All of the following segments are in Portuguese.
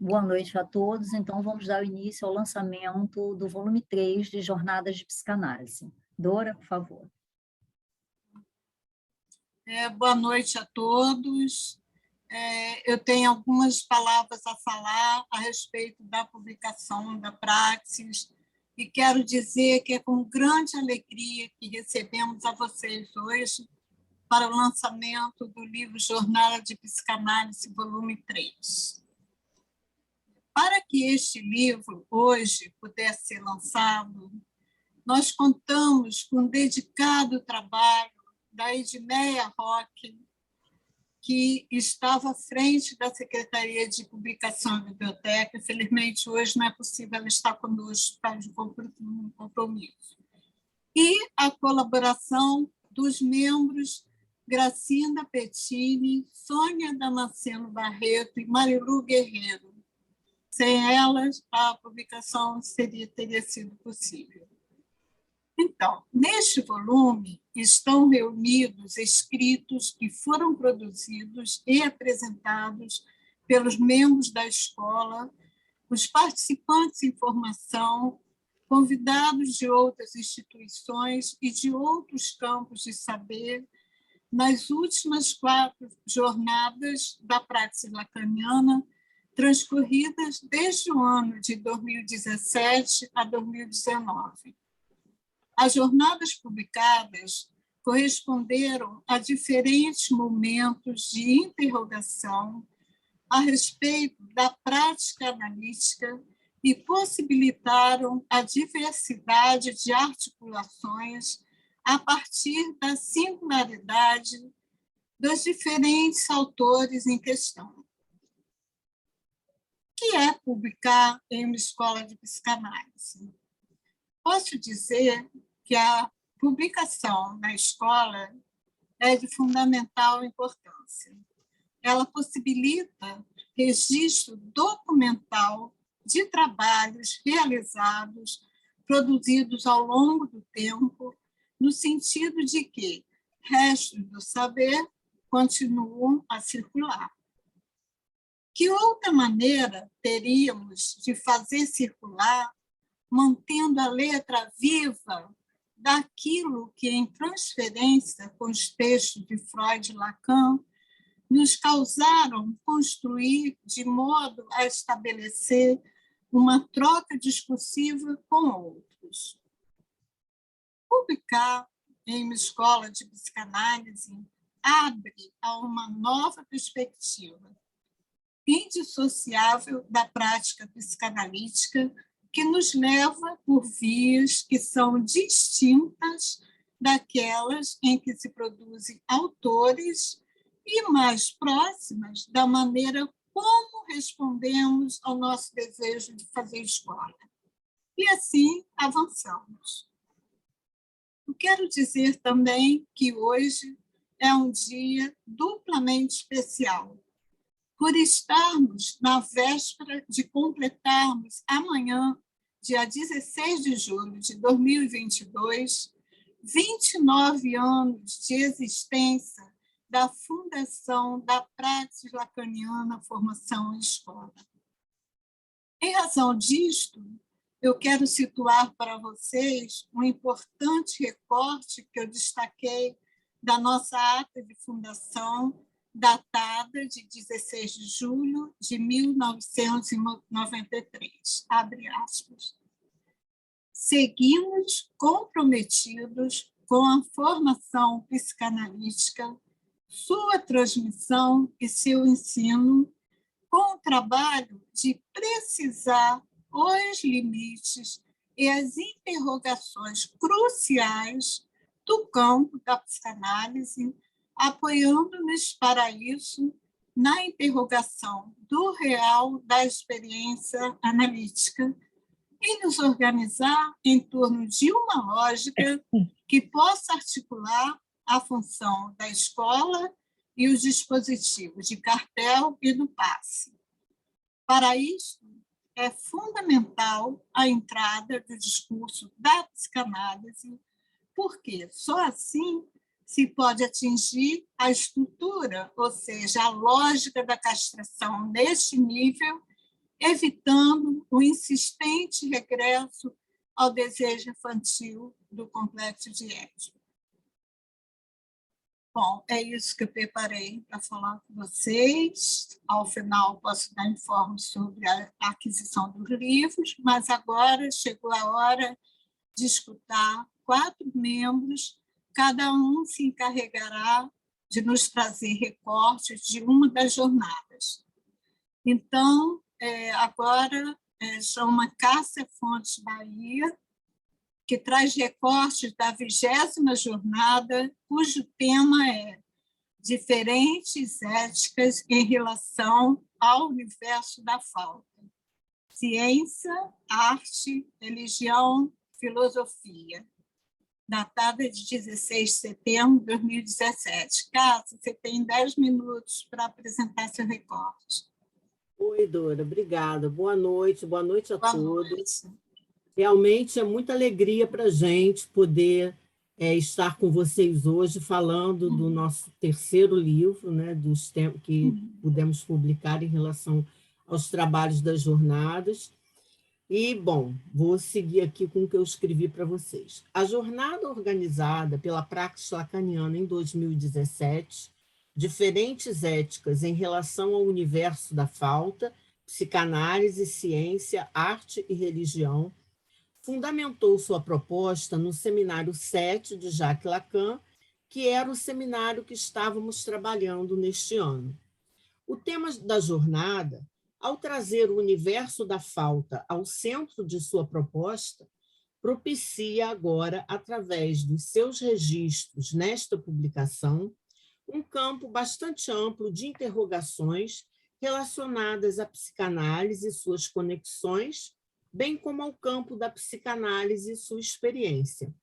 Boa noite a todos. Então, vamos dar início ao lançamento do volume 3 de Jornadas de Psicanálise. Dora, por favor. Boa noite a todos. Eu tenho algumas palavras a falar a respeito da publicação da Praxis e quero dizer que é com grande alegria que recebemos a vocês hoje para o lançamento do livro Jornada de Psicanálise, volume 3. Para que este livro, hoje, pudesse ser lançado, nós contamos com um dedicado trabalho da Edmeia Roque, que estava à frente da Secretaria de Publicação e Biblioteca. Infelizmente, hoje não é possível ela estar conosco para um compromisso. E a colaboração dos membros Gracinda Pettini, Sônia Damasceno Barreto e Marilu Guerreiro. Sem elas, a publicação teria sido possível. Então, neste volume estão reunidos escritos que foram produzidos e apresentados pelos membros da escola, os participantes em formação, convidados de outras instituições e de outros campos de saber, nas últimas 4 jornadas da Praxis Lacaniana, transcorridas desde o ano de 2017 a 2019. As jornadas publicadas corresponderam a diferentes momentos de interrogação a respeito da prática analítica e possibilitaram a diversidade de articulações a partir da singularidade dos diferentes autores em questão. O que é publicar em uma escola de psicanálise? Posso dizer que a publicação na escola é de fundamental importância. Ela possibilita registro documental de trabalhos realizados, produzidos ao longo do tempo, no sentido de que restos do saber continuam a circular. Que outra maneira teríamos de fazer circular, mantendo a letra viva daquilo que, em transferência com os textos de Freud e Lacan, nos causaram construir de modo a estabelecer uma troca discursiva com outros. Publicar em uma escola de psicanálise abre a uma nova perspectiva, indissociável da prática psicanalítica, que nos leva por vias que são distintas daquelas em que se produzem autores e mais próximas da maneira como respondemos ao nosso desejo de fazer escola. E assim avançamos. Eu quero dizer também que hoje é um dia duplamente especial, por estarmos na véspera de completarmos amanhã, dia 16 de julho de 2022, 29 anos de existência da fundação da Praxis Lacaniana Formação em Escola. Em razão disto, eu quero situar para vocês um importante recorte que eu destaquei da nossa ata de fundação, datada de 16 de julho de 1993. Abre aspas. Seguimos comprometidos com a formação psicanalítica, sua transmissão e seu ensino, com o trabalho de precisar os limites e as interrogações cruciais do campo da psicanálise, apoiando-nos para isso na interrogação do real da experiência analítica e nos organizar em torno de uma lógica que possa articular a função da escola e os dispositivos de cartel e do passe. Para isso, é fundamental a entrada do discurso da psicanálise, porque só assim se pode atingir a estrutura, ou seja, a lógica da castração neste nível, evitando o insistente regresso ao desejo infantil do complexo de Édipo. Bom, é isso que eu preparei para falar com vocês. Ao final, posso dar informes sobre a aquisição dos livros, mas agora chegou a hora de escutar 4 membros, cada um se encarregará de nos trazer recortes de uma das jornadas. Então, agora chama Cássia Fontes Bahia, que traz recortes da 20ª jornada, cujo tema é Diferentes Éticas em relação ao universo da falta. Ciência, arte, religião, filosofia. Datada de 16 de setembro de 2017. Cássia, você tem 10 minutos para apresentar seu recorte. Oi, Dora, obrigada. Boa noite a Boa todos. noite. Realmente é muita alegria para a gente poder estar com vocês hoje falando do nosso terceiro livro, né, dos tempos que pudemos publicar em relação aos trabalhos das jornadas. E, bom, vou seguir aqui com o que eu escrevi para vocês. A jornada organizada pela Praxis Lacaniana em 2017, Diferentes Éticas em relação ao universo da falta, psicanálise, ciência, arte e religião, fundamentou sua proposta no seminário 7 de Jacques Lacan, que era o seminário que estávamos trabalhando neste ano. O tema da jornada, ao trazer o universo da falta ao centro de sua proposta, propicia agora, através dos seus registros nesta publicação, um campo bastante amplo de interrogações relacionadas à psicanálise e suas conexões, bem como ao campo da psicanálise e sua experiência.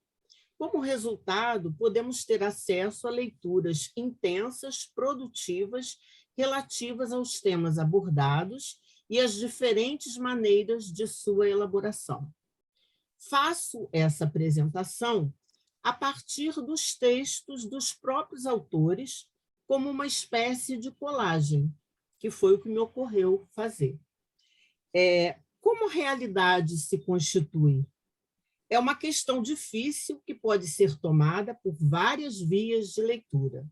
Como resultado, podemos ter acesso a leituras intensas, produtivas, relativas aos temas abordados e às diferentes maneiras de sua elaboração. Faço essa apresentação a partir dos textos dos próprios autores, como uma espécie de colagem, que foi o que me ocorreu fazer. Como a realidade se constitui? É uma questão difícil que pode ser tomada por várias vias de leitura.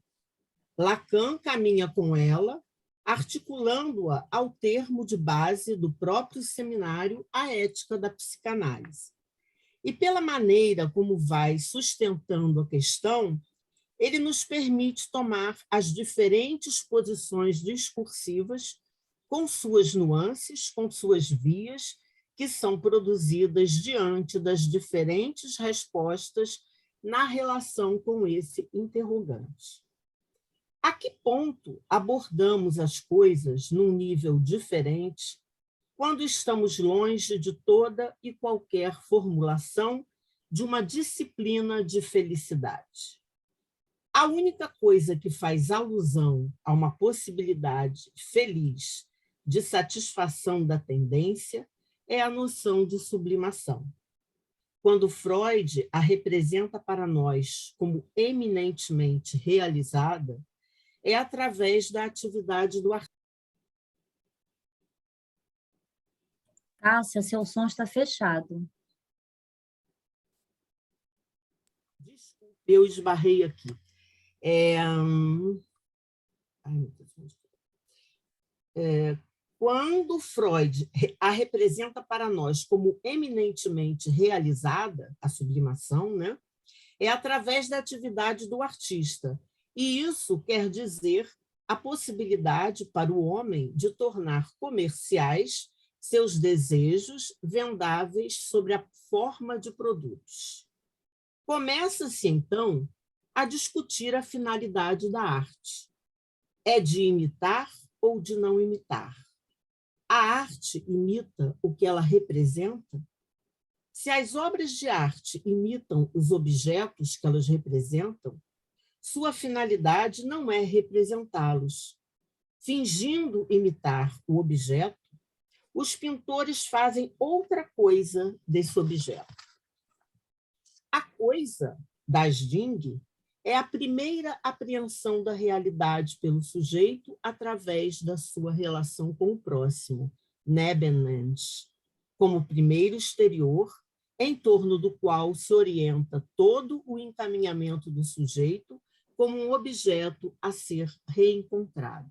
Lacan caminha com ela, articulando-a ao termo de base do próprio seminário A Ética da Psicanálise. E pela maneira como vai sustentando a questão, ele nos permite tomar as diferentes posições discursivas com suas nuances, com suas vias, que são produzidas diante das diferentes respostas na relação com esse interrogante. A que ponto abordamos as coisas num nível diferente quando estamos longe de toda e qualquer formulação de uma disciplina de felicidade? A única coisa que faz alusão a uma possibilidade feliz de satisfação da tendência é a noção de sublimação. Quando Freud a representa para nós como eminentemente realizada, é através da atividade do artista. Cássia, seu som está fechado. Desculpe, eu esbarrei aqui. Quando Freud a representa para nós como eminentemente realizada, a sublimação, né, é através da atividade do artista. E isso quer dizer a possibilidade para o homem de tornar comerciais seus desejos vendáveis sobre a forma de produtos. Começa-se, então, a discutir a finalidade da arte. É de imitar ou de não imitar? A arte imita o que ela representa? Se as obras de arte imitam os objetos que elas representam, sua finalidade não é representá-los. Fingindo imitar o objeto, os pintores fazem outra coisa desse objeto. A coisa, das Ding, é a primeira apreensão da realidade pelo sujeito através da sua relação com o próximo, Nebenmensch, como primeiro exterior, em torno do qual se orienta todo o encaminhamento do sujeito como um objeto a ser reencontrado.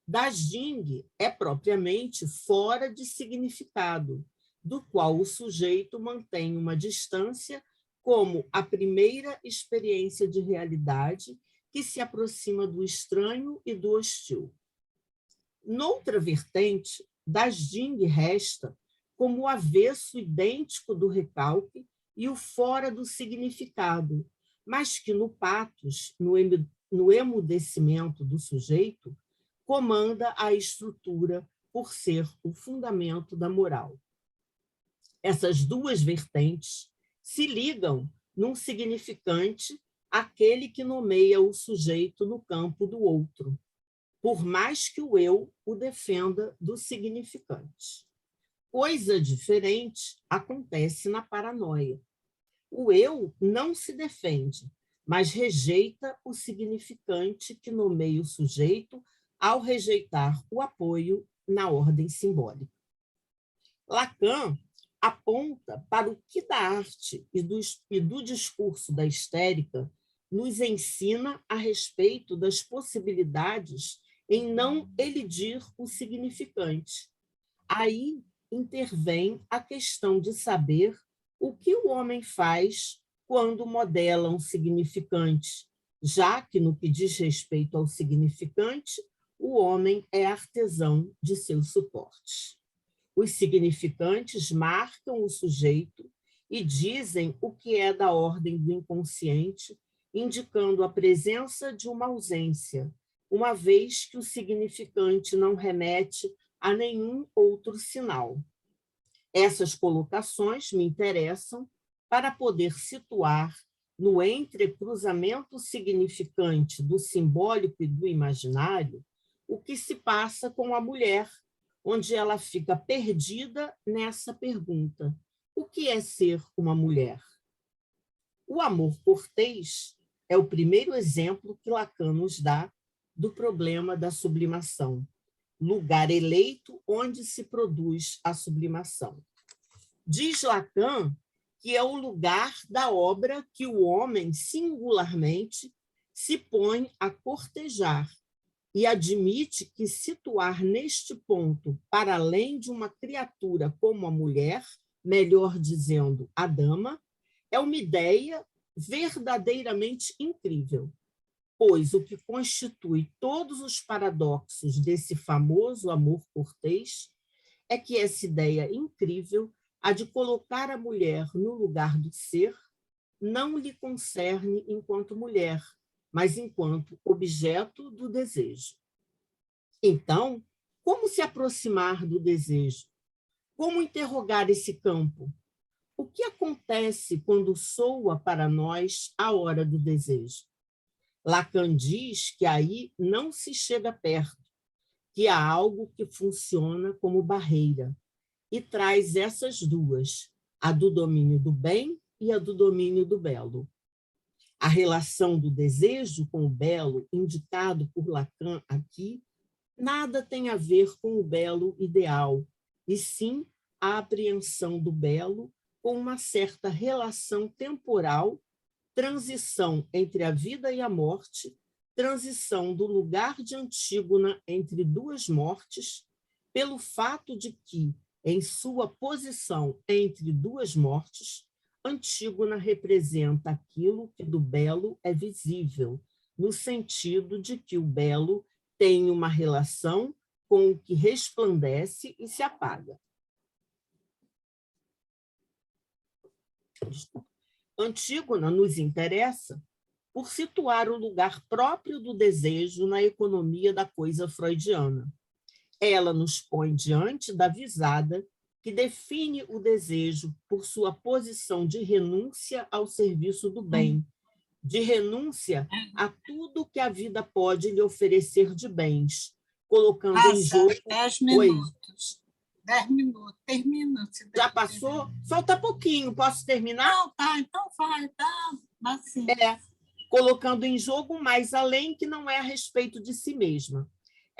Das Ding é propriamente fora de significado, do qual o sujeito mantém uma distância como a primeira experiência de realidade que se aproxima do estranho e do hostil. Noutra vertente, Das Ding resta como o avesso idêntico do recalque e o fora do significado, mas que no patos, no emudecimento do sujeito, comanda a estrutura por ser o fundamento da moral. Essas duas vertentes se ligam num significante, aquele que nomeia o sujeito no campo do outro, por mais que o eu o defenda do significante. Coisa diferente acontece na paranoia. O eu não se defende, mas rejeita o significante que nomeia o sujeito ao rejeitar o apoio na ordem simbólica. Lacan aponta para o que da arte e do discurso da histérica nos ensina a respeito das possibilidades em não elidir o significante. Aí intervém a questão de saber o que o homem faz quando modela um significante, já que, no que diz respeito ao significante, o homem é artesão de seus suportes. Os significantes marcam o sujeito e dizem o que é da ordem do inconsciente, indicando a presença de uma ausência, uma vez que o significante não remete a nenhum outro sinal. Essas colocações me interessam para poder situar no entrecruzamento significante do simbólico e do imaginário o que se passa com a mulher, onde ela fica perdida nessa pergunta: o que é ser uma mulher? O amor cortês é o primeiro exemplo que Lacan nos dá do problema da sublimação, lugar eleito onde se produz a sublimação. Diz Lacan que é o lugar da obra que o homem singularmente se põe a cortejar e admite que situar neste ponto, para além de uma criatura como a mulher, melhor dizendo, a dama, é uma ideia verdadeiramente incrível, pois o que constitui todos os paradoxos desse famoso amor cortês é que essa ideia incrível, a de colocar a mulher no lugar do ser, não lhe concerne enquanto mulher, mas enquanto objeto do desejo. Então, como se aproximar do desejo? Como interrogar esse campo? O que acontece quando soa para nós a hora do desejo? Lacan diz que aí não se chega perto, que há algo que funciona como barreira, e traz essas duas, a do domínio do bem e a do domínio do belo. A relação do desejo com o belo, indicado por Lacan aqui, nada tem a ver com o belo ideal, e sim a apreensão do belo com uma certa relação temporal, transição entre a vida e a morte, transição do lugar de Antígona entre duas mortes, pelo fato de que, em sua posição entre duas mortes, Antígona representa aquilo que do belo é visível, no sentido de que o belo tem uma relação com o que resplandece e se apaga. Antígona nos interessa por situar o lugar próprio do desejo na economia da coisa freudiana. Ela nos põe diante da visada que define o desejo por sua posição de renúncia ao serviço do bem, de renúncia a tudo que a vida pode lhe oferecer de bens, colocando em jogo... 10 minutos. 10 minutos. Termina. Já passou? Terminar. Falta pouquinho. Posso terminar? Não, tá. Então vai. Tá. Assim. Colocando em jogo mais além que não é a respeito de si mesma.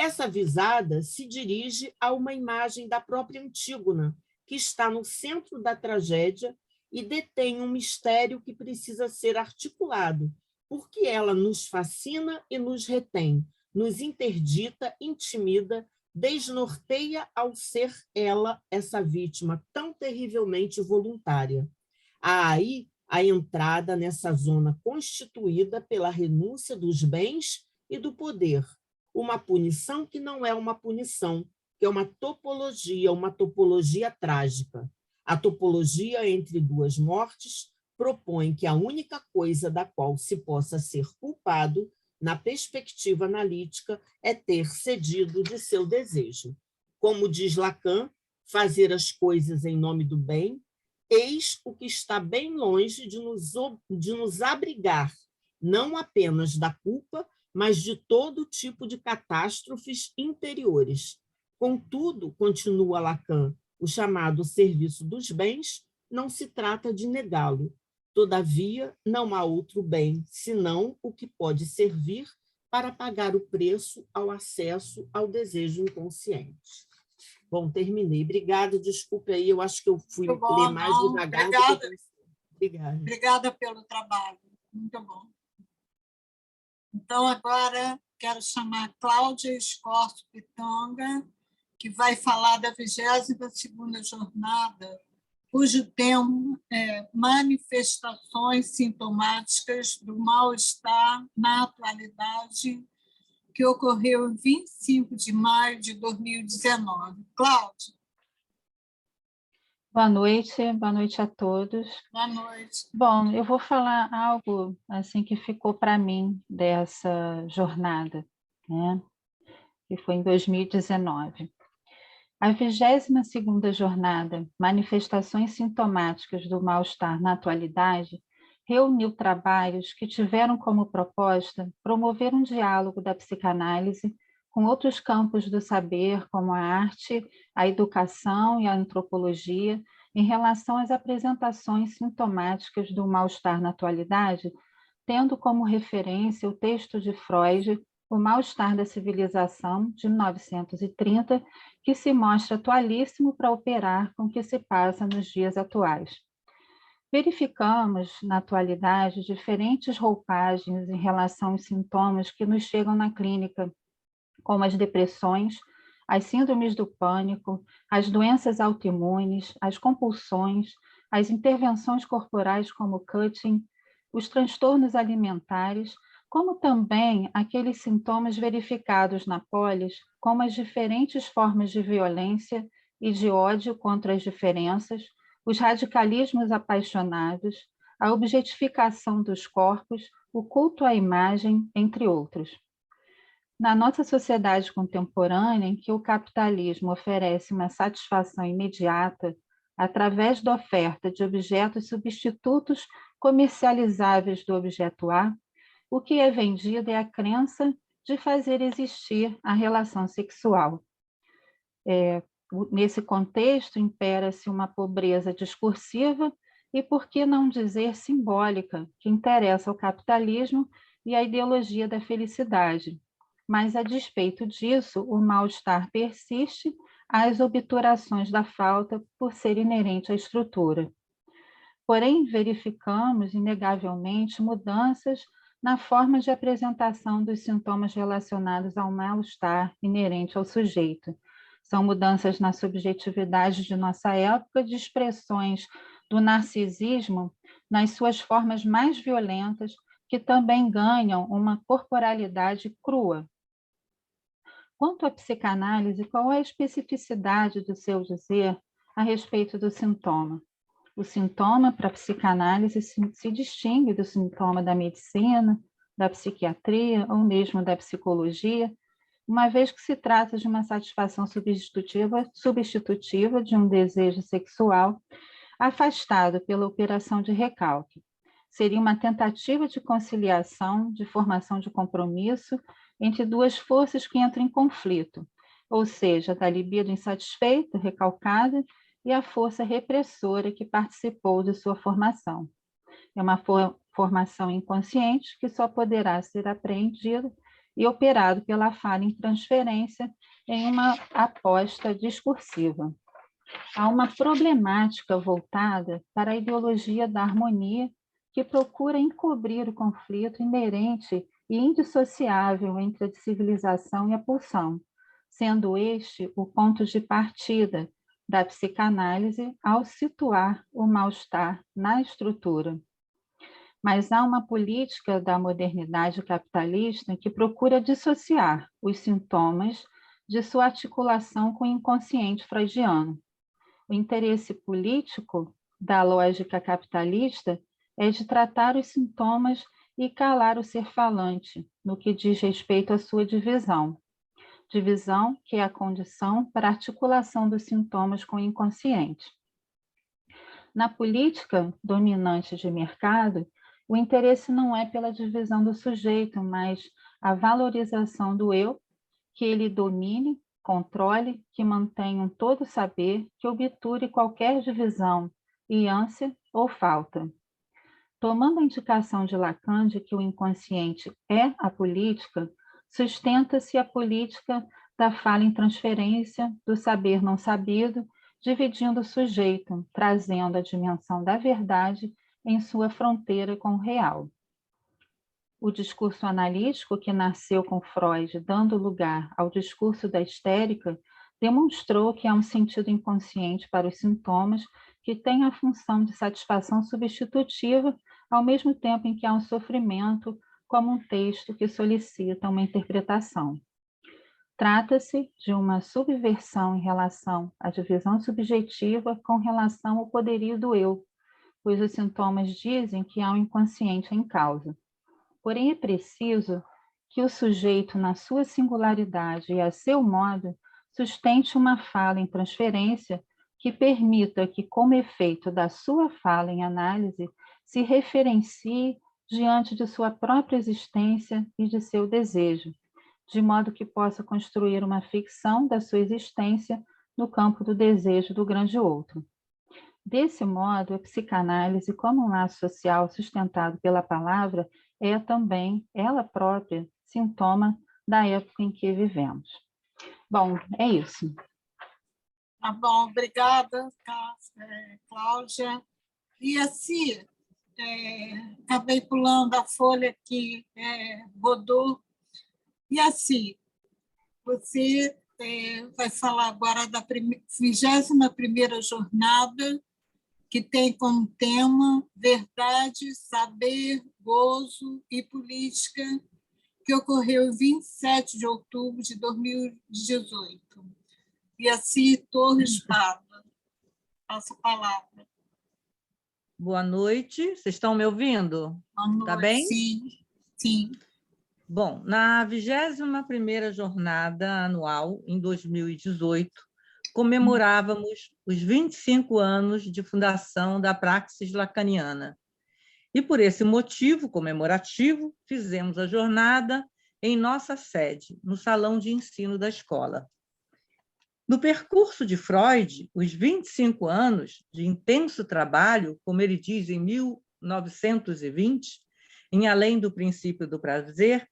Essa visada se dirige a uma imagem da própria Antígona, que está no centro da tragédia e detém um mistério que precisa ser articulado, porque ela nos fascina e nos retém, nos interdita, intimida, desnorteia ao ser ela essa vítima tão terrivelmente voluntária. Há aí a entrada nessa zona constituída pela renúncia dos bens e do poder, uma punição que não é uma punição, que é uma topologia trágica. A topologia entre duas mortes propõe que a única coisa da qual se possa ser culpado, na perspectiva analítica, é ter cedido de seu desejo. Como diz Lacan, fazer as coisas em nome do bem, eis o que está bem longe de nos abrigar, não apenas da culpa, mas de todo tipo de catástrofes interiores. Contudo, continua Lacan, o chamado serviço dos bens não se trata de negá-lo. Todavia, não há outro bem, senão o que pode servir para pagar o preço ao acesso ao desejo inconsciente. Bom, terminei. Obrigada, desculpe aí, eu acho que eu fui ler mais devagar. Obrigada. Obrigada. Obrigada pelo trabalho. Muito bom. Então, agora, quero chamar Cláudia Escorço Pitanga, que vai falar da 22ª jornada, cujo tema é manifestações sintomáticas do mal-estar na atualidade, que ocorreu em 25 de maio de 2019. Cláudia. Boa noite a todos. Boa noite. Bom, eu vou falar algo assim que ficou para mim dessa jornada, né? Que foi em 2019. A 22ª jornada, Manifestações Sintomáticas do Mal-Estar na Atualidade, reuniu trabalhos que tiveram como proposta promover um diálogo da psicanálise com outros campos do saber, como a arte, a educação e a antropologia, em relação às apresentações sintomáticas do mal-estar na atualidade, tendo como referência o texto de Freud, O Mal-Estar da Civilização, de 1930, que se mostra atualíssimo para operar com o que se passa nos dias atuais. Verificamos, na atualidade, diferentes roupagens em relação aos sintomas que nos chegam na clínica, como as depressões, as síndromes do pânico, as doenças autoimunes, as compulsões, as intervenções corporais como o cutting, os transtornos alimentares, como também aqueles sintomas verificados na polis, como as diferentes formas de violência e de ódio contra as diferenças, os radicalismos apaixonados, a objetificação dos corpos, o culto à imagem, entre outros. Na nossa sociedade contemporânea, em que o capitalismo oferece uma satisfação imediata através da oferta de objetos substitutos comercializáveis do objeto A, o que é vendido é a crença de fazer existir a relação sexual. Nesse contexto, impera-se uma pobreza discursiva e, por que não dizer simbólica, que interessa ao capitalismo e à ideologia da felicidade. Mas, a despeito disso, o mal-estar persiste às obturações da falta por ser inerente à estrutura. Porém, verificamos, inegavelmente, mudanças na forma de apresentação dos sintomas relacionados ao mal-estar inerente ao sujeito. São mudanças na subjetividade de nossa época, de expressões do narcisismo nas suas formas mais violentas, que também ganham uma corporalidade crua. Quanto à psicanálise, qual é a especificidade do seu dizer a respeito do sintoma? O sintoma para a psicanálise se distingue do sintoma da medicina, da psiquiatria ou mesmo da psicologia, uma vez que se trata de uma satisfação substitutiva de um desejo sexual afastado pela operação de recalque. Seria uma tentativa de conciliação, de formação de compromisso entre duas forças que entram em conflito, ou seja, da libido insatisfeita, recalcada, e a força repressora que participou de sua formação. É uma formação inconsciente que só poderá ser apreendida e operado pela fala em transferência em uma aposta discursiva. Há uma problemática voltada para a ideologia da harmonia que procura encobrir o conflito inerente e indissociável entre a civilização e a pulsão, sendo este o ponto de partida da psicanálise ao situar o mal-estar na estrutura. Mas há uma política da modernidade capitalista que procura dissociar os sintomas de sua articulação com o inconsciente freudiano. O interesse político da lógica capitalista é de tratar os sintomas e calar o ser falante no que diz respeito à sua divisão que é a condição para a articulação dos sintomas com o inconsciente. Na política dominante de mercado, o interesse não é pela divisão do sujeito, mas a valorização do eu, que ele domine, controle, que mantenha todo saber, que obture qualquer divisão, e ânsia ou falta. Tomando a indicação de Lacan de que o inconsciente é a política, sustenta-se a política da fala em transferência, do saber não sabido, dividindo o sujeito, trazendo a dimensão da verdade em sua fronteira com o real. O discurso analítico, que nasceu com Freud, dando lugar ao discurso da histérica, demonstrou que há um sentido inconsciente para os sintomas que tem a função de satisfação substitutiva, ao mesmo tempo em que há um sofrimento, como um texto que solicita uma interpretação. Trata-se de uma subversão em relação à divisão subjetiva com relação ao poderio do eu, pois os sintomas dizem que há um inconsciente em causa. Porém, é preciso que o sujeito, na sua singularidade e a seu modo, sustente uma fala em transferência que permita que, como efeito da sua fala em análise, se referencie diante de sua própria existência e de seu desejo, de modo que possa construir uma ficção da sua existência no campo do desejo do grande outro. Desse modo, a psicanálise, como um laço social sustentado pela palavra, é também, ela própria, sintoma da época em que vivemos. Bom, é isso. Tá bom, obrigada, Cláudia. E assim, acabei pulando a folha que rodou. E assim, você vai falar agora da 21ª jornada, que tem como tema verdade, saber, gozo e política, que ocorreu em 27 de outubro de 2018. E assim, Torres Parda, passo a palavra. Boa noite, vocês estão me ouvindo? Boa noite. Tá bem? Sim, sim. Bom, na 21ª jornada anual, em 2018, comemorávamos os 25 anos de fundação da praxis lacaniana. E, por esse motivo comemorativo, fizemos a jornada em nossa sede, no salão de ensino da escola. No percurso de Freud, os 25 anos de intenso trabalho, como ele diz em 1920, em Além do Princípio do Prazer,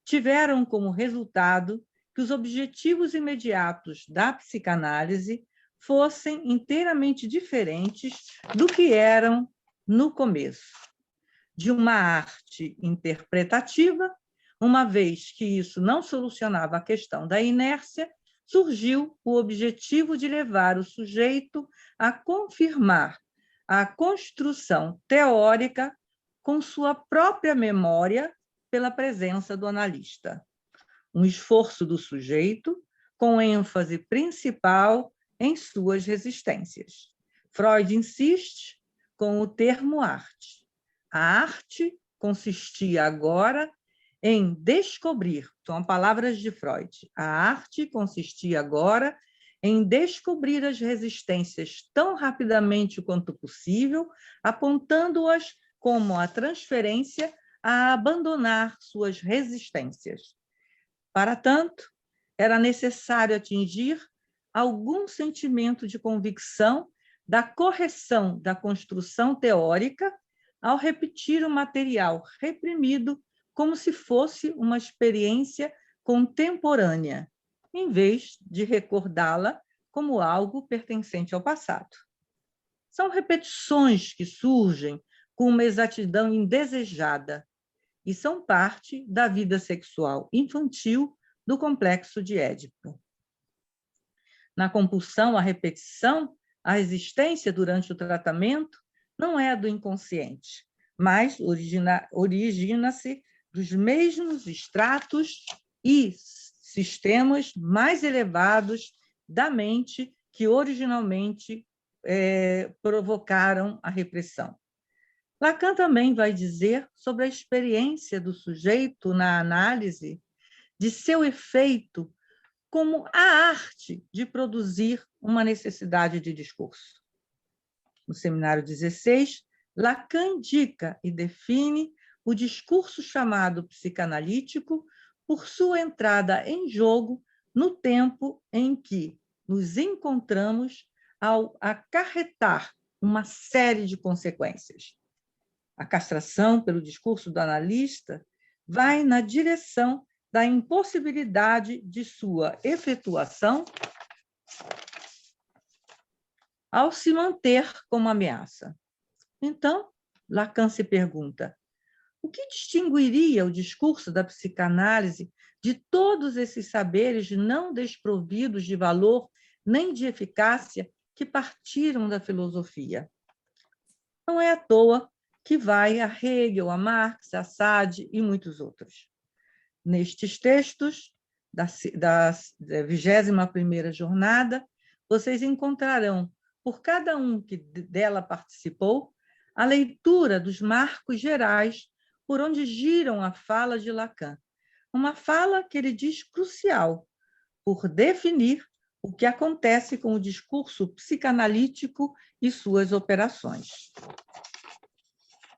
tiveram como resultado que os objetivos imediatos da psicanálise fossem inteiramente diferentes do que eram no começo. De uma arte interpretativa, uma vez que isso não solucionava a questão da inércia, surgiu o objetivo de levar o sujeito a confirmar a construção teórica com sua própria memória pela presença do analista. Um esforço do sujeito com ênfase principal em suas resistências. Freud insiste com o termo arte. A arte consistia agora em descobrir, são palavras de Freud, a arte consistia agora em descobrir as resistências tão rapidamente quanto possível, apontando-as como a transferência a abandonar suas resistências. Para tanto, era necessário atingir algum sentimento de convicção da correção da construção teórica ao repetir o material reprimido como se fosse uma experiência contemporânea, em vez de recordá-la como algo pertencente ao passado. São repetições que surgem com uma exatidão indesejada e são parte da vida sexual infantil do complexo de Édipo. Na compulsão à repetição, a resistência durante o tratamento não é do inconsciente, mas origina-se dos mesmos estratos e sistemas mais elevados da mente que originalmente provocaram a repressão. Lacan também vai dizer sobre a experiência do sujeito na análise de seu efeito como a arte de produzir uma necessidade de discurso. No seminário 16, Lacan indica e define o discurso chamado psicanalítico por sua entrada em jogo no tempo em que nos encontramos ao acarretar uma série de consequências. A castração pelo discurso do analista vai na direção da impossibilidade de sua efetuação ao se manter como ameaça. Então, Lacan se pergunta: o que distinguiria o discurso da psicanálise de todos esses saberes não desprovidos de valor nem de eficácia que partiram da filosofia? Não é à toa que vai a Hegel, a Marx, a Sade e muitos outros. Nestes textos da 21ª jornada, vocês encontrarão, por cada um que dela participou, a leitura dos marcos gerais por onde giram a fala de Lacan. Uma fala que ele diz crucial, por definir o que acontece com o discurso psicanalítico e suas operações.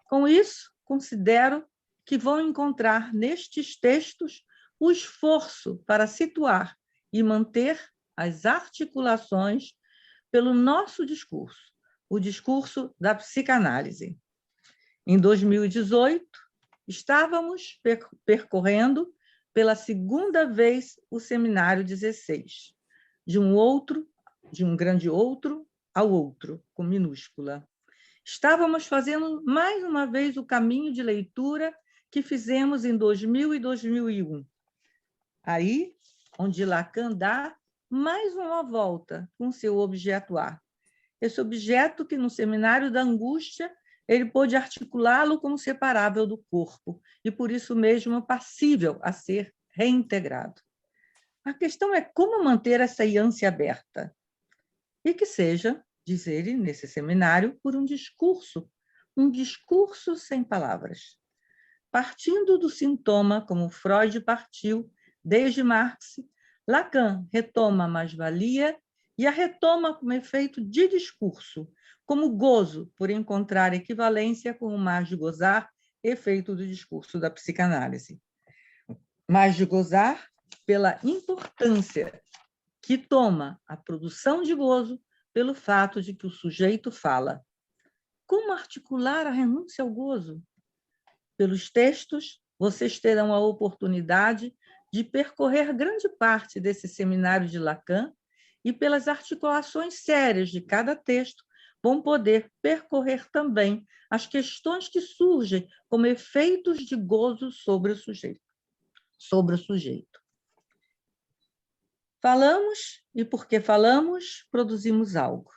Com isso, considero que vão encontrar nestes textos o esforço para situar e manter as articulações pelo nosso discurso, o discurso da psicanálise. Em 2018, estávamos percorrendo pela segunda vez o seminário 16, de um grande outro ao outro, com minúscula. Estávamos fazendo mais uma vez o caminho de leitura que fizemos em 2000 e 2001. Aí, onde Lacan dá mais uma volta com seu objetuar. Esse objeto que, no seminário da angústia, ele pôde articulá-lo como separável do corpo e, por isso mesmo, passível a ser reintegrado. A questão é como manter essa ânsia aberta e que seja, diz ele nesse seminário, por um discurso sem palavras. Partindo do sintoma, como Freud partiu desde Marx, Lacan retoma a mais-valia e a retoma como efeito de discurso, como gozo por encontrar equivalência com o mais de gozar, efeito do discurso da psicanálise. Mais de gozar pela importância que toma a produção de gozo pelo fato de que o sujeito fala. Como articular a renúncia ao gozo? Pelos textos, vocês terão a oportunidade de percorrer grande parte desse seminário de Lacan e, pelas articulações sérias de cada texto, vão poder percorrer também as questões que surgem como efeitos de gozo sobre o sujeito. Falamos, e porque falamos, produzimos algo.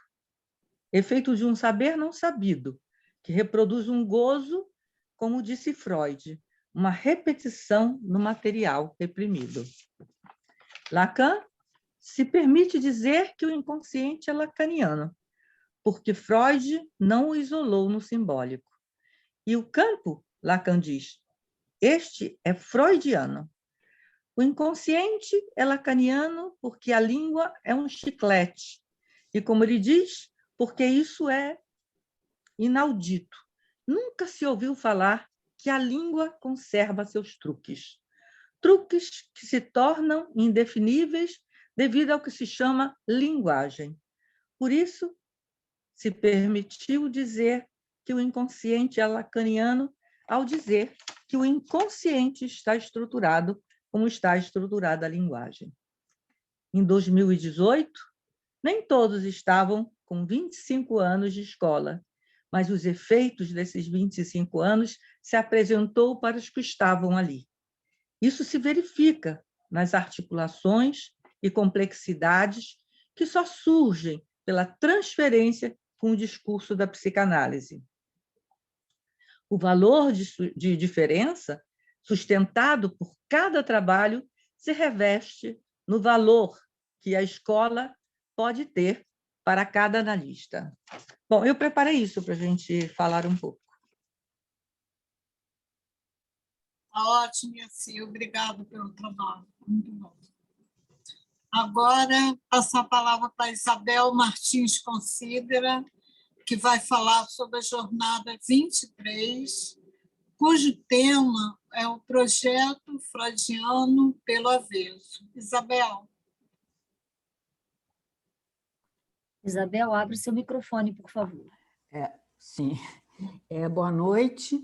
Efeito de um saber não sabido, que reproduz um gozo, como disse Freud, uma repetição no material reprimido. Lacan se permite dizer que o inconsciente é lacaniano, porque Freud não o isolou no simbólico. E o campo, Lacan diz, este é freudiano. O inconsciente é lacaniano porque a língua é um chiclete. E, como ele diz, porque isso é inaudito. Nunca se ouviu falar que a língua conserva seus truques. Truques que se tornam indefiníveis devido ao que se chama linguagem. Por isso, se permitiu dizer que o inconsciente é lacaniano ao dizer que o inconsciente está estruturado como está estruturada a linguagem. Em 2018, nem todos estavam com 25 anos de escola, mas os efeitos desses 25 anos se apresentou para os que estavam ali. Isso se verifica nas articulações e complexidades que só surgem pela transferência com o discurso da psicanálise. O valor de diferença, sustentado por cada trabalho, se reveste no valor que a escola pode ter para cada analista. Bom, eu preparei isso para a gente falar um pouco. Ótimo, Yassi, obrigado pelo trabalho, muito bom. Agora, passar a palavra para Isabel Martins Considera, que vai falar sobre a jornada 23, cujo tema é o projeto freudiano pelo avesso. Isabel. Isabel, abre seu microfone, por favor. Sim. Boa noite.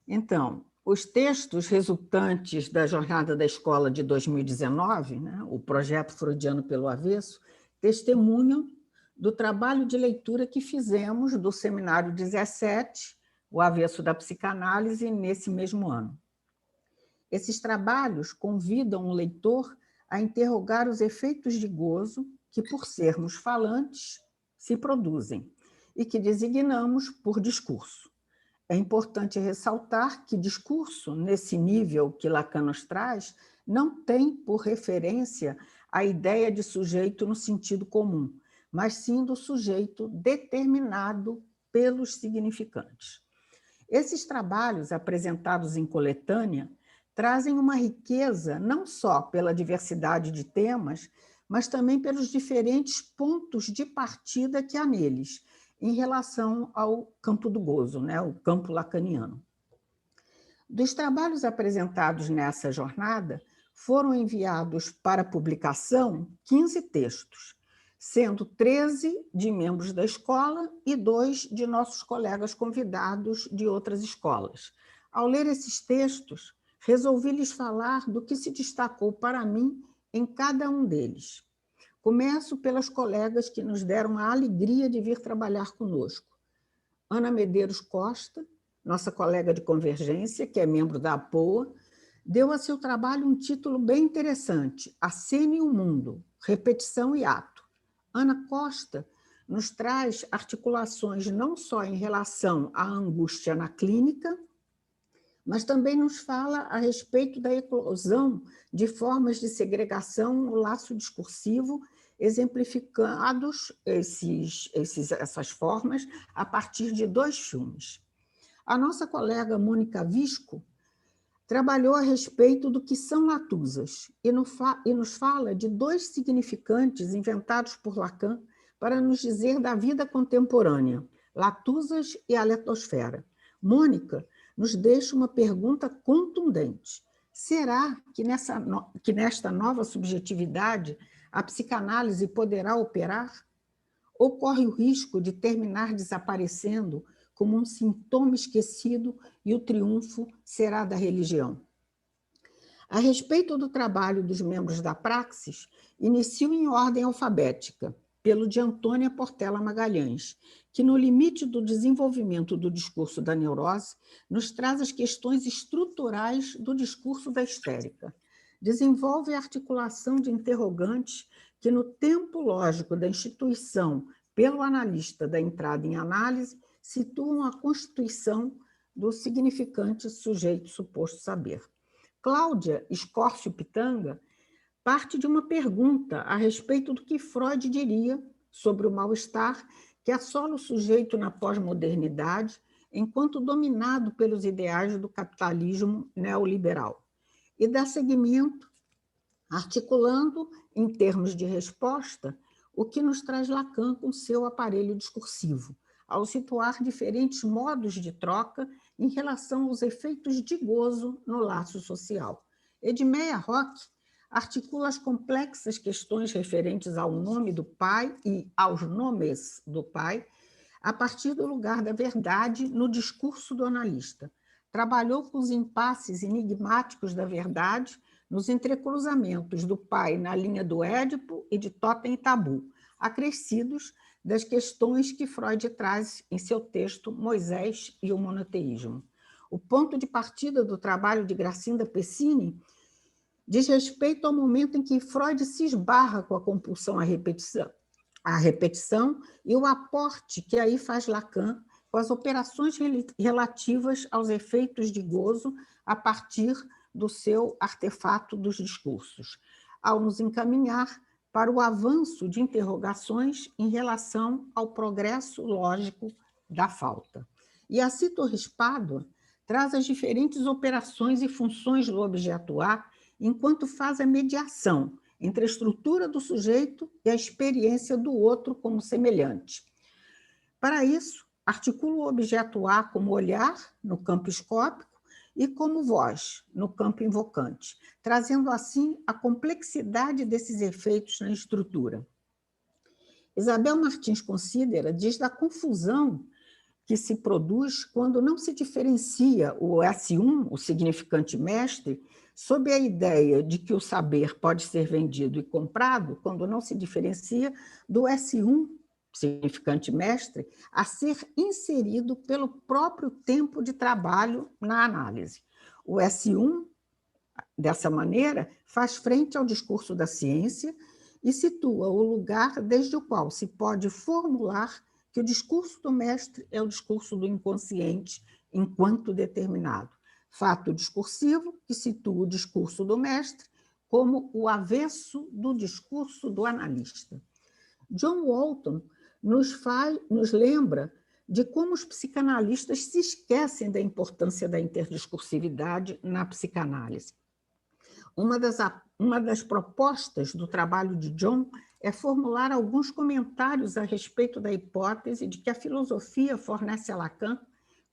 Então, os textos resultantes da Jornada da Escola de 2019, né, o projeto freudiano pelo avesso, testemunham do trabalho de leitura que fizemos do Seminário 17, o avesso da psicanálise, nesse mesmo ano. Esses trabalhos convidam o leitor a interrogar os efeitos de gozo que, por sermos falantes, se produzem e que designamos por discurso. É importante ressaltar que discurso, nesse nível que Lacan nos traz, não tem por referência a ideia de sujeito no sentido comum, mas sim do sujeito determinado pelos significantes. Esses trabalhos, apresentados em coletânea, trazem uma riqueza não só pela diversidade de temas, mas também pelos diferentes pontos de partida que há neles, em relação ao campo do gozo, né, o campo lacaniano. Dos trabalhos apresentados nessa jornada, foram enviados para publicação 15 textos, sendo 13 de membros da escola e 2 de nossos colegas convidados de outras escolas. Ao ler esses textos, resolvi lhes falar do que se destacou para mim em cada um deles. Começo pelas colegas que nos deram a alegria de vir trabalhar conosco. Ana Medeiros Costa, nossa colega de convergência, que é membro da APOA, deu a seu trabalho um título bem interessante, A Cena e o Mundo, Repetição e Ato. Ana Costa nos traz articulações não só em relação à angústia na clínica, mas também nos fala a respeito da eclosão de formas de segregação no laço discursivo, exemplificados essas formas a partir de 2 filmes. A nossa colega Mônica Visco trabalhou a respeito do que são latusas e nos fala de 2 significantes inventados por Lacan para nos dizer da vida contemporânea, latusas e a letosfera. Mônica nos deixa uma pergunta contundente. Será que nesta nova subjetividade a psicanálise poderá operar? Ou corre o risco de terminar desaparecendo como um sintoma esquecido e o triunfo será da religião? A respeito do trabalho dos membros da Praxis, inicio em ordem alfabética, pelo de Antônia Portela Magalhães, que, no limite do desenvolvimento do discurso da neurose, nos traz as questões estruturais do discurso da histérica. Desenvolve a articulação de interrogantes que, no tempo lógico da instituição pelo analista da entrada em análise, situam a constituição do significante sujeito suposto saber. Cláudia Escórcio Pitanga parte de uma pergunta a respeito do que Freud diria sobre o mal-estar que assola o sujeito na pós-modernidade, enquanto dominado pelos ideais do capitalismo neoliberal. E dá seguimento, articulando, em termos de resposta, o que nos traz Lacan com seu aparelho discursivo, ao situar diferentes modos de troca em relação aos efeitos de gozo no laço social. Edmeia Roque articula as complexas questões referentes ao nome do pai e aos nomes do pai, a partir do lugar da verdade no discurso do analista. trabalhou com os impasses enigmáticos da verdade nos entrecruzamentos do pai na linha do Édipo e de Totem e Tabu, acrescidos das questões que Freud traz em seu texto Moisés e o Monoteísmo. O ponto de partida do trabalho de Gracinda Pessini diz respeito ao momento em que Freud se esbarra com a compulsão à repetição e o aporte que aí faz Lacan com as operações relativas aos efeitos de gozo a partir do seu artefato dos discursos, ao nos encaminhar para o avanço de interrogações em relação ao progresso lógico da falta. E assim Torres Pádua traz as diferentes operações e funções do objeto A enquanto faz a mediação entre a estrutura do sujeito e a experiência do outro como semelhante. Para isso, articula o objeto A como olhar, no campo escópico, e como voz, no campo invocante, trazendo assim a complexidade desses efeitos na estrutura. Isabel Martins considera, diz da confusão que se produz quando não se diferencia o S1, o significante mestre, sob a ideia de que o saber pode ser vendido e comprado, quando não se diferencia do S1, significante mestre, a ser inserido pelo próprio tempo de trabalho na análise. O S1, dessa maneira, faz frente ao discurso da ciência e situa o lugar desde o qual se pode formular que o discurso do mestre é o discurso do inconsciente enquanto determinado. Fato discursivo que situa o discurso do mestre como o avesso do discurso do analista. John Walton nos lembra de como os psicanalistas se esquecem da importância da interdiscursividade na psicanálise. Uma das propostas do trabalho de John é formular alguns comentários a respeito da hipótese de que a filosofia fornece a Lacan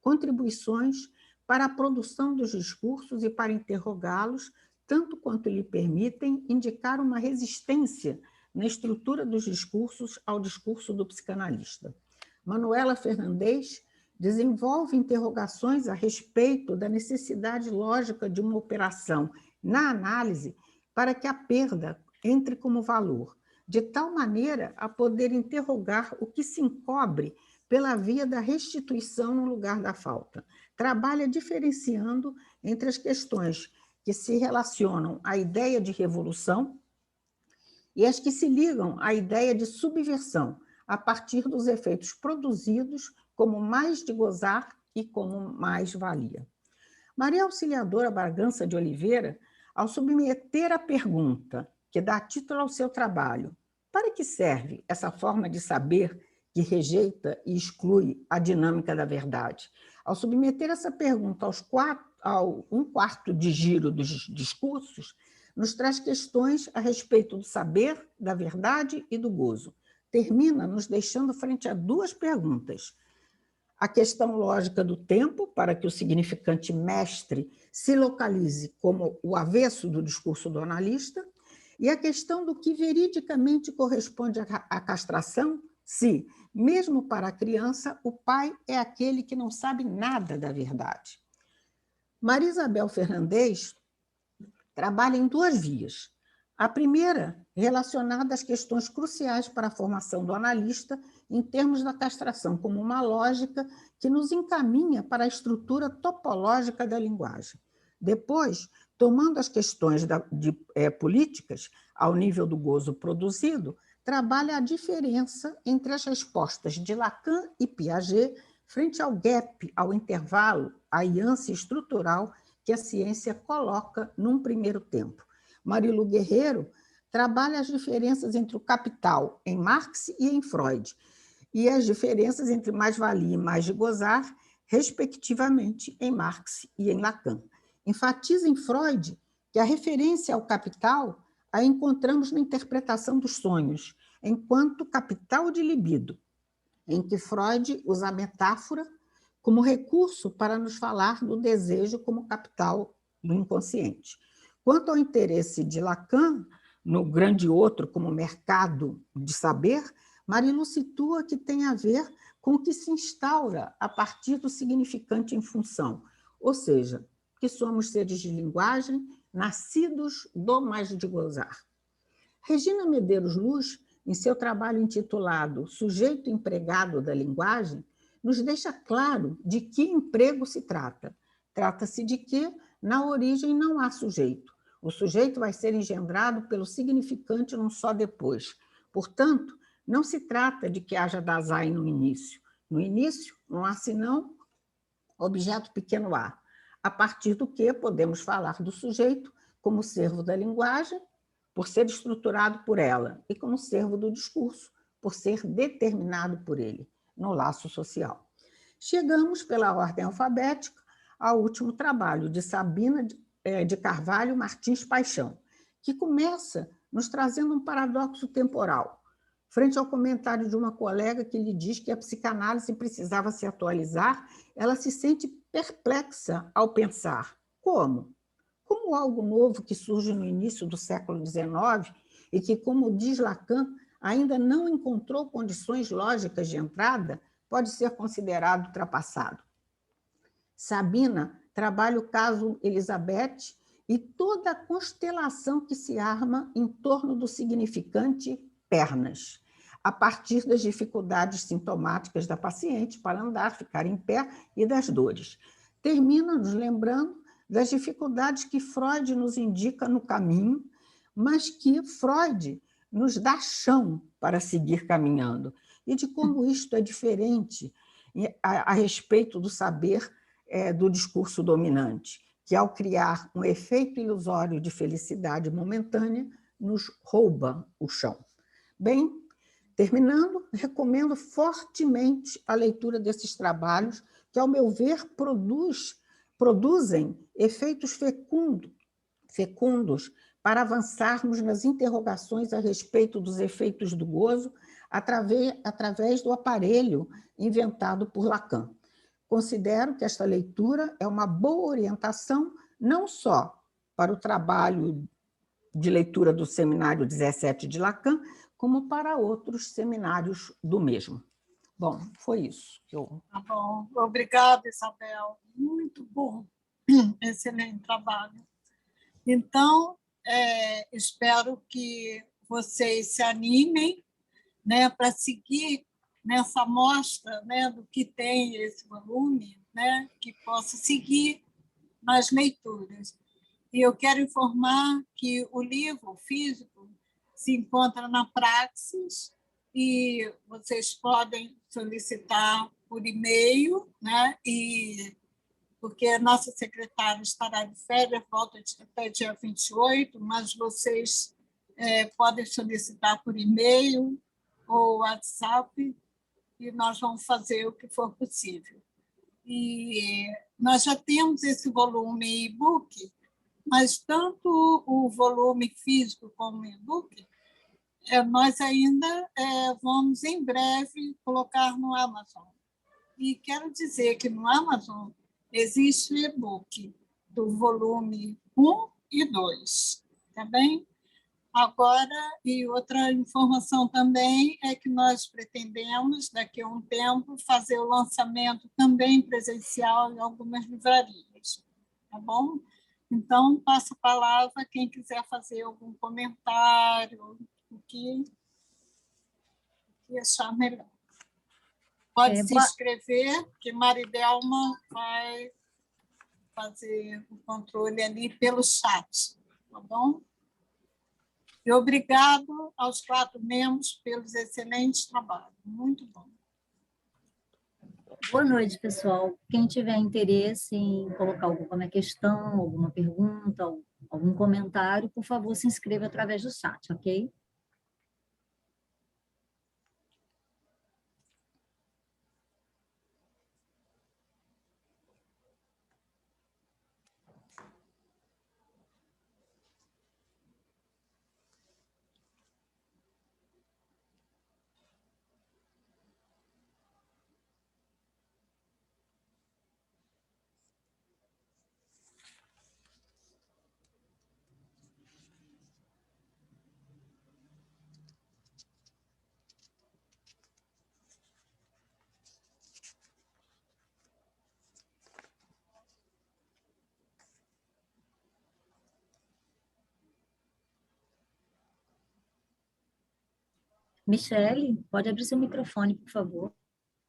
contribuições para a produção dos discursos e para interrogá-los, tanto quanto lhe permitem indicar uma resistência na estrutura dos discursos ao discurso do psicanalista. Manuela Fernandes desenvolve interrogações a respeito da necessidade lógica de uma operação na análise para que a perda entre como valor, de tal maneira a poder interrogar o que se encobre pela via da restituição no lugar da falta. Trabalha diferenciando entre as questões que se relacionam à ideia de revolução e as que se ligam à ideia de subversão, a partir dos efeitos produzidos como mais de gozar e como mais-valia. Maria Auxiliadora Bragança de Oliveira, ao submeter a pergunta que dá título ao seu trabalho, para que serve essa forma de saber que rejeita e exclui a dinâmica da verdade? Ao submeter essa pergunta ao 1/4 de giro dos discursos, nos traz questões a respeito do saber, da verdade e do gozo. Termina nos deixando frente a duas perguntas. A questão lógica do tempo, para que o significante mestre se localize como o avesso do discurso do analista, e a questão do que veridicamente corresponde à castração, se, mesmo para a criança, o pai é aquele que não sabe nada da verdade. Maria Isabel Fernandes trabalha em duas vias. A primeira, relacionada às questões cruciais para a formação do analista, em termos da castração como uma lógica que nos encaminha para a estrutura topológica da linguagem. Depois, tomando as questões políticas ao nível do gozo produzido, trabalha a diferença entre as respostas de Lacan e Piaget frente ao gap, ao intervalo, à aliança estrutural que a ciência coloca num primeiro tempo. Marilu Guerreiro trabalha as diferenças entre o capital em Marx e em Freud, e as diferenças entre mais-valia e mais de gozar, respectivamente, em Marx e em Lacan. Enfatiza em Freud que a referência ao capital a encontramos na interpretação dos sonhos, enquanto capital de libido, em que Freud usa a metáfora como recurso para nos falar do desejo como capital do inconsciente. Quanto ao interesse de Lacan no grande outro como mercado de saber, Marilu situa que tem a ver com o que se instaura a partir do significante em função, ou seja, que somos seres de linguagem, nascidos do mais de gozar. Regina Medeiros Luz, em seu trabalho intitulado Sujeito Empregado da Linguagem, nos deixa claro de que emprego se trata. Trata-se de que, na origem, não há sujeito. O sujeito vai ser engendrado pelo significante num só depois. Portanto, não se trata de que haja Dasein no início. No início, não há senão objeto pequeno a partir do que podemos falar do sujeito como servo da linguagem, por ser estruturado por ela, e como servo do discurso, por ser determinado por ele, no laço social. Chegamos, pela ordem alfabética, ao último trabalho de Sabina de Carvalho Martins Paixão, que começa nos trazendo um paradoxo temporal, frente ao comentário de uma colega que lhe diz que a psicanálise precisava se atualizar, ela se sente perplexa ao pensar. Como? Como algo novo que surge no início do século XIX e que, como diz Lacan, ainda não encontrou condições lógicas de entrada, pode ser considerado ultrapassado. Sabina trabalha o caso Elizabeth e toda a constelação que se arma em torno do significante pernas, a partir das dificuldades sintomáticas da paciente para andar, ficar em pé e das dores. Termina nos lembrando das dificuldades que Freud nos indica no caminho, mas que Freud nos dá chão para seguir caminhando, e de como isto é diferente a respeito do saber do discurso dominante, que, ao criar um efeito ilusório de felicidade momentânea, nos rouba o chão. Bem, terminando, recomendo fortemente a leitura desses trabalhos, que, ao meu ver, produzem efeitos fecundos para avançarmos nas interrogações a respeito dos efeitos do gozo através do aparelho inventado por Lacan. Considero que esta leitura é uma boa orientação não só para o trabalho de leitura do Seminário 17 de Lacan, como para outros seminários do mesmo. Bom, foi isso que eu... Tá bom. Obrigada, Isabel. Muito bom. Excelente trabalho. Então, espero que vocês se animem, né, para seguir nessa amostra, né, do que tem esse volume, né, que possa seguir nas leituras. E eu quero informar que o livro físico se encontra na Praxis e vocês podem solicitar por e-mail, né, porque a nossa secretária estará de férias, volta até dia 28, mas vocês podem solicitar por e-mail ou WhatsApp e nós vamos fazer o que for possível. E nós já temos esse volume e-book, mas tanto o volume físico como o e-book, nós ainda vamos, em breve, colocar no Amazon. E quero dizer que no Amazon existe o e-book do volume 1 e 2, tá bem? Agora, e outra informação também é que nós pretendemos, daqui a um tempo, fazer o lançamento também presencial em algumas livrarias, tá bom? Então, passo a palavra a quem quiser fazer algum comentário, o que achar melhor. Pode se inscrever, que Maridelma vai fazer o controle ali pelo chat, tá bom? E obrigado aos 4 membros pelos excelentes trabalhos. Muito bom. Boa noite, pessoal. Quem tiver interesse em colocar alguma questão, alguma pergunta, algum comentário, por favor, se inscreva através do chat, ok? Michele, pode abrir seu microfone, por favor.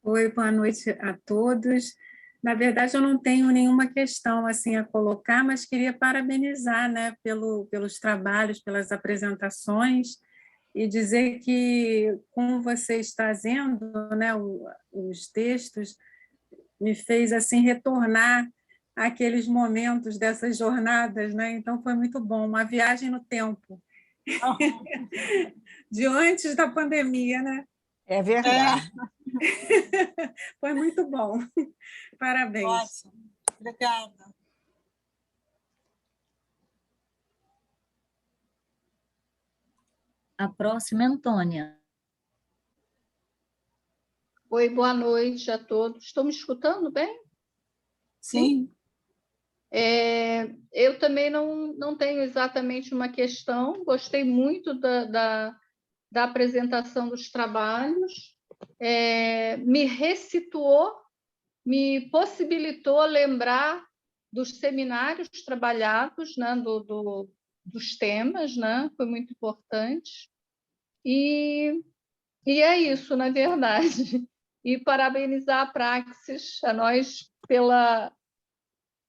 Oi, boa noite a todos. Na verdade, eu não tenho nenhuma questão assim a colocar, mas queria parabenizar, né, pelos trabalhos, pelas apresentações e dizer que, com vocês trazendo, né, os textos, me fez assim retornar àqueles momentos dessas jornadas, né? Então foi muito bom, uma viagem no tempo de antes da pandemia, né? É verdade. Foi muito bom. Parabéns. Ótimo. Obrigada. A próxima é Antônia. Oi, boa noite a todos. Estão me escutando bem? Sim. Eu também não tenho exatamente uma questão, gostei muito da apresentação dos trabalhos, me ressituou, me possibilitou lembrar dos seminários trabalhados, né, dos temas, né, foi muito importante. E é isso, na verdade. E parabenizar a Praxis, a nós,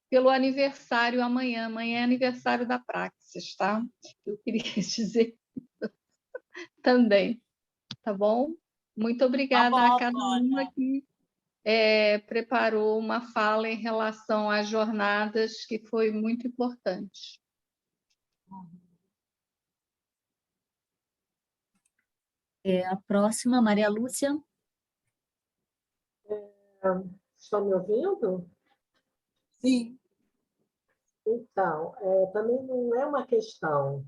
pelo aniversário amanhã. Amanhã é aniversário da Praxis, tá? Eu queria dizer também, tá bom? Muito obrigada Tá bom, a cada uma que preparou uma fala em relação às jornadas, que foi muito importante. A próxima, Maria Lúcia. Estão me ouvindo? Sim. Então, também não é uma questão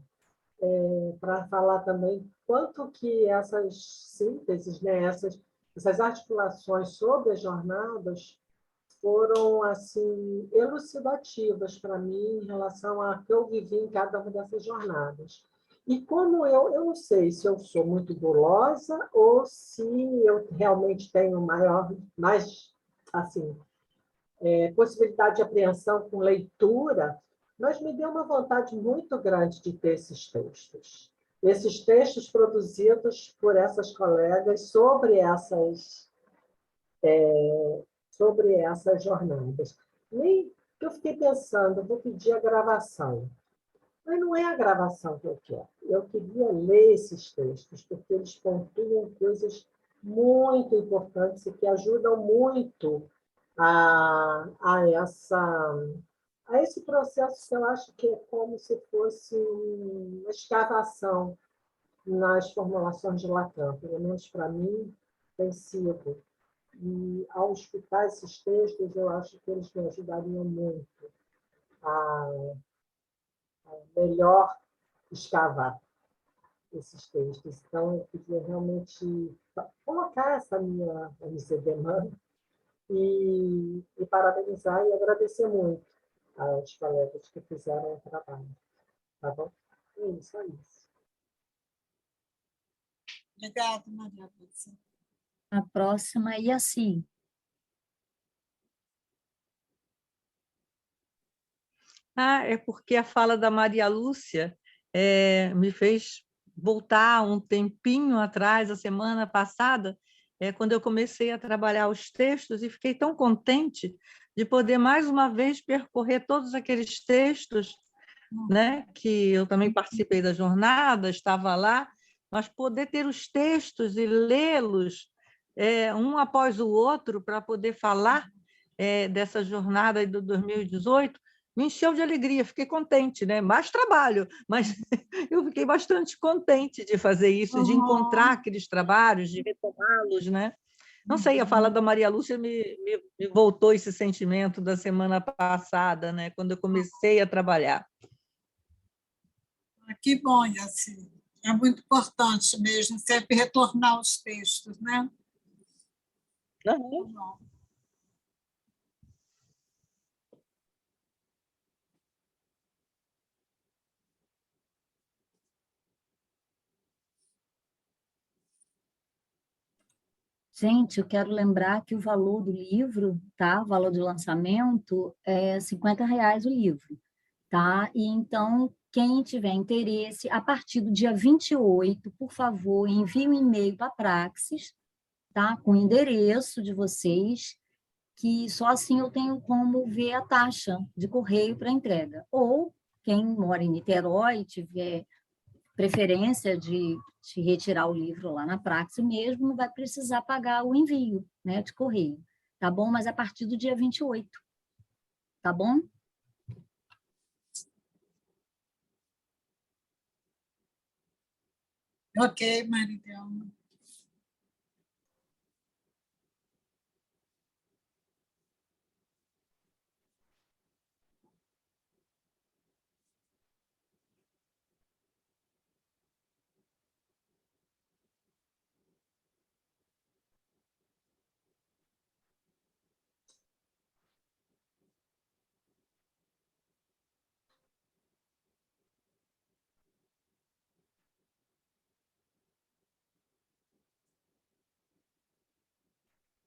para falar também quanto que essas sínteses, né, essas articulações sobre as jornadas foram assim elucidativas para mim em relação a que eu vivi em cada uma dessas jornadas. E como eu não sei se eu sou muito gulosa ou se eu realmente tenho mais assim, possibilidade de apreensão com leitura, mas me deu uma vontade muito grande de ter esses textos. Esses textos produzidos por essas colegas sobre essas jornadas. Nem que eu fiquei pensando, vou pedir a gravação. Mas não é a gravação que eu quero. Eu queria ler esses textos, porque eles pontuam coisas muito importantes e que ajudam muito a esse processo que eu acho que é como se fosse uma escavação nas formulações de Lacan, pelo menos para mim tem sido. E ao escutar esses textos, eu acho que eles me ajudariam muito a melhor escavar esses textos. Então, eu queria realmente colocar essa minha, vamos dizer, demanda e parabenizar e agradecer muito aos colegas que fizeram o trabalho. Tá bom? É isso, é isso. Obrigada, Maria Lúcia. A próxima é Yaci. É porque a fala da Maria Lúcia me fez voltar um tempinho atrás, a semana passada, quando eu comecei a trabalhar os textos, e fiquei tão contente de poder, mais uma vez, percorrer todos aqueles textos, né, que eu também participei da jornada, estava lá, mas poder ter os textos e lê-los um após o outro para poder falar dessa jornada do 2018, me encheu de alegria, fiquei contente, né? Mais trabalho, mas eu fiquei bastante contente de fazer isso, de encontrar aqueles trabalhos, de retomá-los, né? Não sei, a fala da Maria Lúcia me voltou esse sentimento da semana passada, né? Quando eu comecei a trabalhar. Que bom, Yaci. É muito importante mesmo sempre retornar aos textos, né? Uhum. Gente, eu quero lembrar que o valor do livro, tá? O valor de lançamento é R$ 50 o livro, tá? E então, quem tiver interesse, a partir do dia 28, por favor, envie um e-mail para a Praxis, tá? Com o endereço de vocês, que só assim eu tenho como ver a taxa de correio para entrega. Ou quem mora em Niterói e tiver preferência de retirar o livro lá na Praxis mesmo, não vai precisar pagar o envio, né, de correio, tá bom? Mas a partir do dia 28, tá bom? Ok, Maridelma.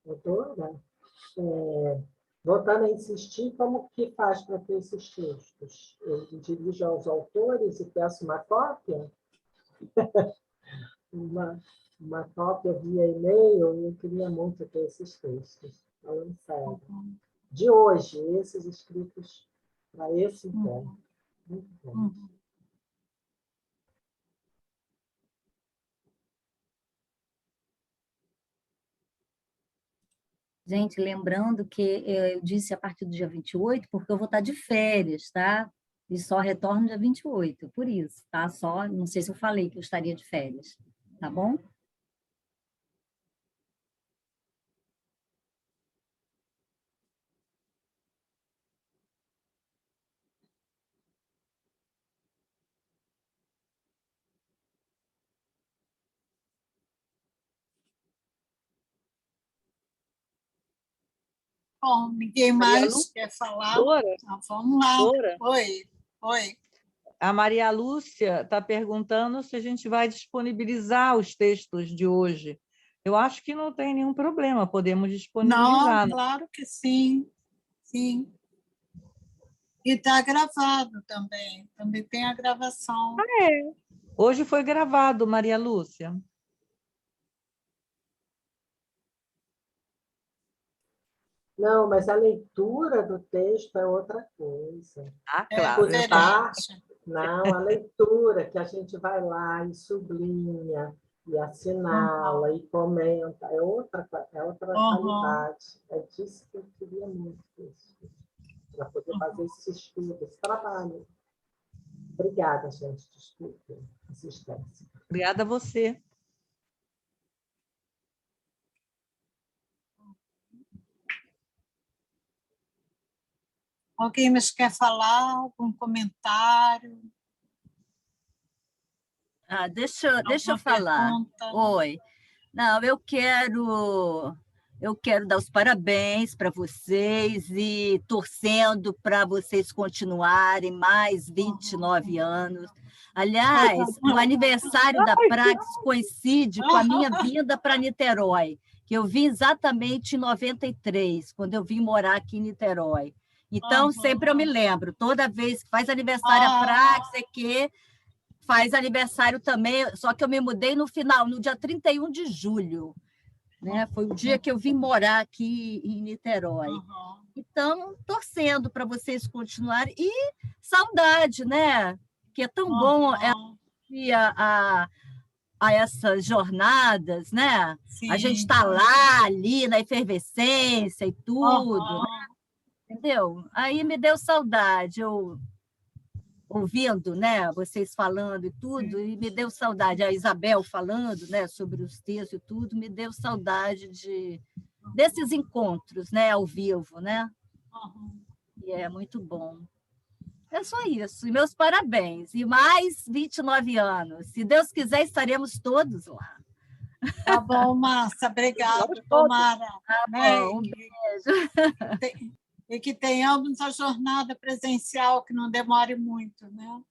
Doutora, voltando a insistir, como que faz para ter esses textos? Eu dirijo aos autores e peço uma cópia? Uma cópia via e-mail, eu queria muito ter esses textos, falando sério. De hoje, esses escritos para esse encontro. Muito bom. Gente, lembrando que eu disse a partir do dia 28, porque eu vou estar de férias, tá? E só retorno dia 28, por isso, tá? Só, não sei se eu falei que eu estaria de férias, tá bom? Bom, ninguém mais quer falar? Dora, Então, vamos lá. Dora. Oi. A Maria Lúcia está perguntando se a gente vai disponibilizar os textos de hoje. Eu acho que não tem nenhum problema, podemos disponibilizar. Não, claro que sim, sim. E está gravado também tem a gravação. Hoje foi gravado, Maria Lúcia. Não, mas a leitura do texto é outra coisa. Ah, claro. Não, a leitura que a gente vai lá e sublinha, e assinala, e comenta, é outra qualidade. É disso que eu queria muito, para poder fazer esse estudo, esse trabalho. Obrigada, gente, desculpe a assistência. Obrigada a você. Alguém mais quer falar? Algum comentário? Deixa eu falar. Pergunta? Oi. Não, eu quero dar os parabéns para vocês e torcendo para vocês continuarem mais 29 anos. Aliás, o aniversário da Praxis coincide com a minha vinda para Niterói, que eu vim exatamente em 93, quando eu vim morar aqui em Niterói. Então, sempre eu me lembro, toda vez que faz aniversário a Praxis, faz aniversário também, só que eu me mudei no dia 31 de julho. Né? Foi o dia que eu vim morar aqui em Niterói. Então, torcendo para vocês continuarem. E saudade, né? Que é tão bom a essas jornadas, né? Sim. A gente está lá, ali, na efervescência e tudo, né? Entendeu? Aí me deu saudade, eu ouvindo, né, vocês falando e tudo, e me deu saudade, a Isabel falando, né, sobre os textos e tudo, me deu saudade desses encontros, né, ao vivo, né? E é muito bom. É só isso, e meus parabéns, e mais 29 anos, se Deus quiser, estaremos todos lá. Tá bom, Márcia, obrigada, tomara. Tá bom, um beijo. E que tenhamos a jornada presencial, que não demore muito, né?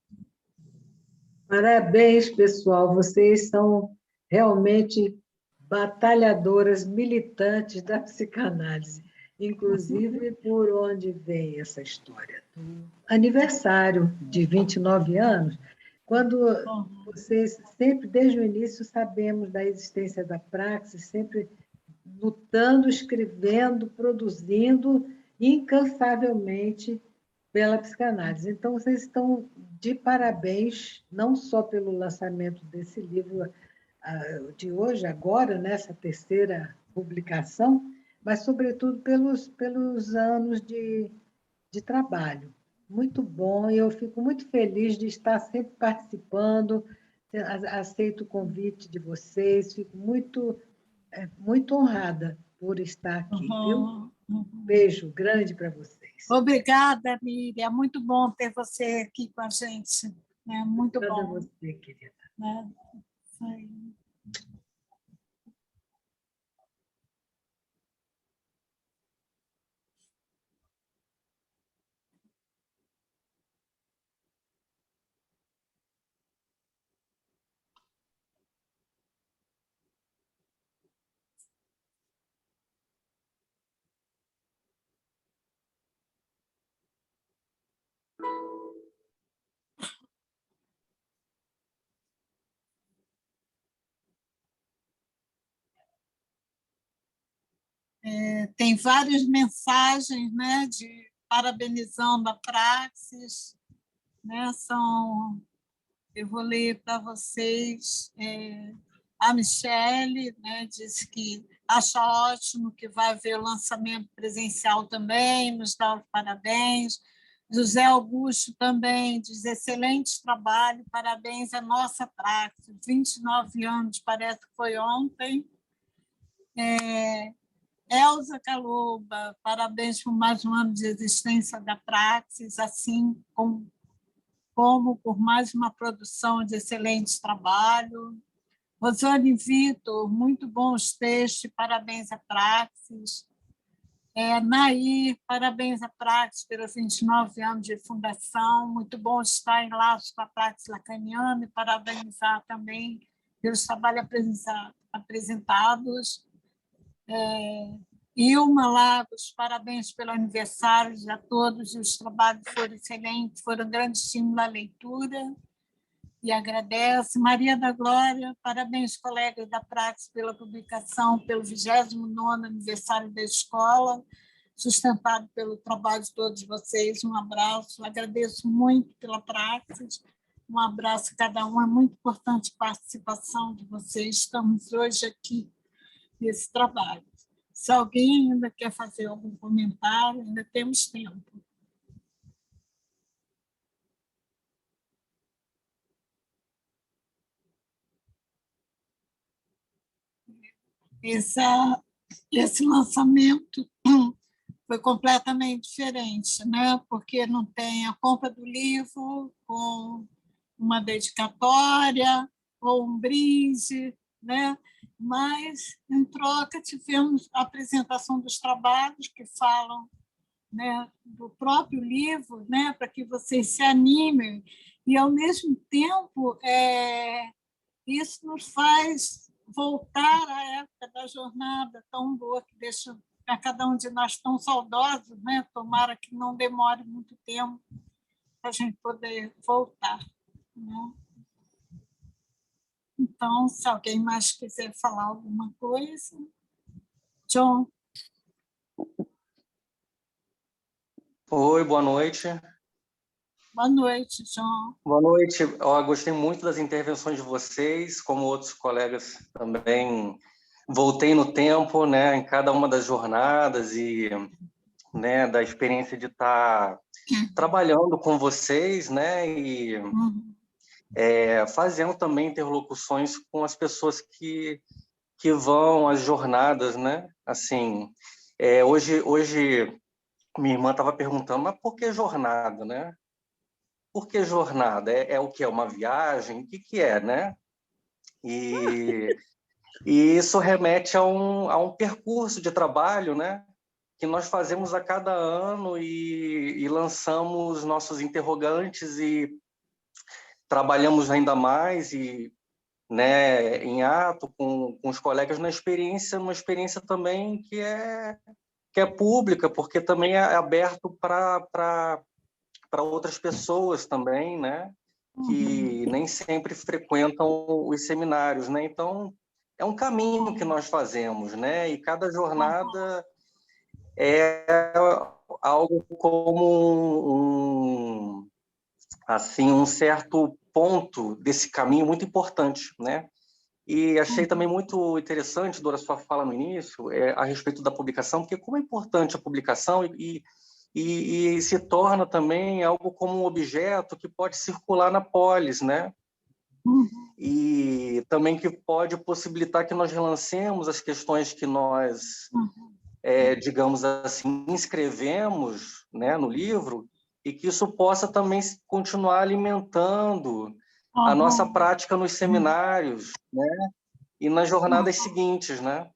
Parabéns, pessoal. Vocês são realmente batalhadoras, militantes da psicanálise. inclusive por onde vem essa história do aniversário de 29 anos, quando vocês sempre, desde o início, sabemos da existência da Praxis, sempre lutando, escrevendo, produzindo incansavelmente pela psicanálise. Então, vocês estão de parabéns, não só pelo lançamento desse livro de hoje, agora, nessa terceira publicação, mas, sobretudo, pelos anos de trabalho. Muito bom, e eu fico muito feliz de estar sempre participando, aceito o convite de vocês, fico muito honrada por estar aqui, viu? Beijo grande para vocês. Obrigada, Miriam. É muito bom ter você aqui com a gente. É muito bom. Obrigada a você, querida. Isso aí. Tem várias mensagens, né, de parabenizando a Praxis, né, eu vou ler para vocês. A Michele, né, disse que acha ótimo que vai haver o lançamento presencial também, nos dá os parabéns. José Augusto também diz: excelente trabalho, parabéns à nossa Praxis, 29 anos, parece que foi ontem. Elza Caloba, parabéns por mais um ano de existência da Praxis, assim como por mais uma produção de excelente trabalho. Rosane Vitor, muito bons textos, parabéns à Praxis. Nair, parabéns à Praxis pelos 29 anos de fundação, muito bom estar em laços com a Praxis Lacaniana e parabenizar também pelos trabalhos apresentados. Ilma Lagos, parabéns pelo aniversário a todos, os trabalhos foram excelentes, foram um grande estímulo à leitura, e agradece. Maria da Glória, parabéns, colegas da Praxis, pela publicação, pelo 29º aniversário da escola, sustentado pelo trabalho de todos vocês. Um abraço, agradeço muito pela Praxis, um abraço a cada um, é muito importante a participação de vocês, estamos hoje aqui nesse trabalho. Se alguém ainda quer fazer algum comentário, ainda temos tempo. Esse lançamento foi completamente diferente, né? Porque não tem a compra do livro com uma dedicatória ou um brinde, né? Mas, em troca, tivemos a apresentação dos trabalhos que falam, né, do próprio livro, né, para que vocês se animem, e, ao mesmo tempo, isso nos faz voltar à época da jornada tão boa, que deixa a cada um de nós tão saudosos, né? Tomara que não demore muito tempo para a gente poder voltar, né? Então, se alguém mais quiser falar alguma coisa. John. Oi, boa noite. Boa noite, John. Boa noite. Eu gostei muito das intervenções de vocês, como outros colegas também. Voltei no tempo, né, em cada uma das jornadas e, né, da experiência de estar trabalhando com vocês, né, e fazendo também interlocuções com as pessoas que vão às jornadas, né? Assim, hoje minha irmã estava perguntando, mas por que jornada, né? Por que jornada? É o que é uma viagem? O que é, né? E isso remete a um percurso de trabalho, né? Que nós fazemos a cada ano e lançamos nossos interrogantes e trabalhamos ainda mais e, né, em ato com os colegas numa experiência também que é é pública, porque também é aberto para outras pessoas também, né? Que nem sempre frequentam os seminários, né? Então, é um caminho que nós fazemos, né? E cada jornada é algo como assim, um certo ponto desse caminho muito importante, né? E achei também muito interessante, Dora, sua fala no início, a respeito da publicação, porque como é importante a publicação e se torna também algo como um objeto que pode circular na polis, né? E também que pode possibilitar que nós relancemos as questões que nós, digamos assim, inscrevemos, né, no livro, e que isso possa também continuar alimentando a nossa prática nos seminários, né, e nas jornadas seguintes, né?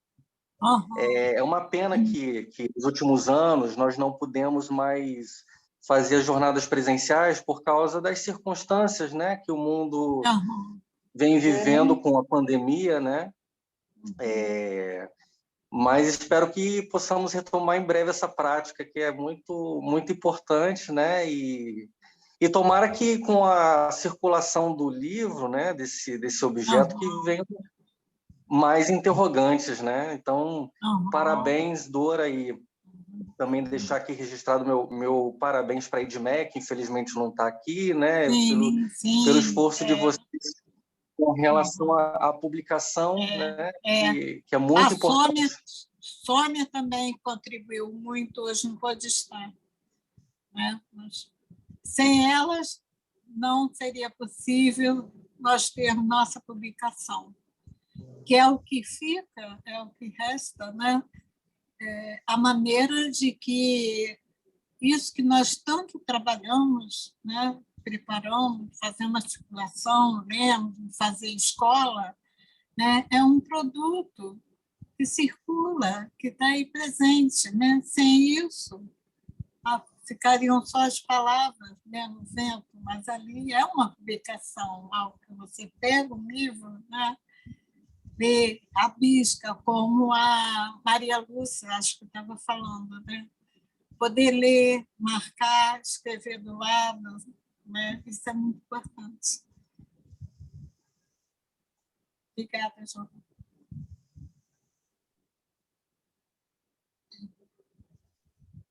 É uma pena que nos últimos anos nós não pudemos mais fazer as jornadas presenciais por causa das circunstâncias, né, que o mundo vem vivendo com a pandemia, né? Mas espero que possamos retomar em breve essa prática, que é muito, muito importante, né? E tomara que com a circulação do livro, né, desse objeto, que venham mais interrogantes, né? Então, parabéns, Dora, e também deixar aqui registrado meu parabéns para a Edmé, que infelizmente não está aqui, né? Pelo esforço de vocês com relação à publicação, né? Que é muito importante. A Sônia também contribuiu muito, hoje não pode estar, né? Mas, sem elas, não seria possível nós termos nossa publicação, que é o que fica, é o que resta, né? A maneira de que isso que nós tanto trabalhamos, né? Preparamos, fazemos articulação, lemos, fazer escola, né? É um produto que circula, que está aí presente, né? Sem isso, ficariam só as palavras, né, no vento, mas ali é uma publicação, algo que você pega um livro, né, vê, rabisca, como a Maria Lúcia, acho que estava falando, né? Poder ler, marcar, escrever do lado, né? Isso é muito importante. Obrigada, João.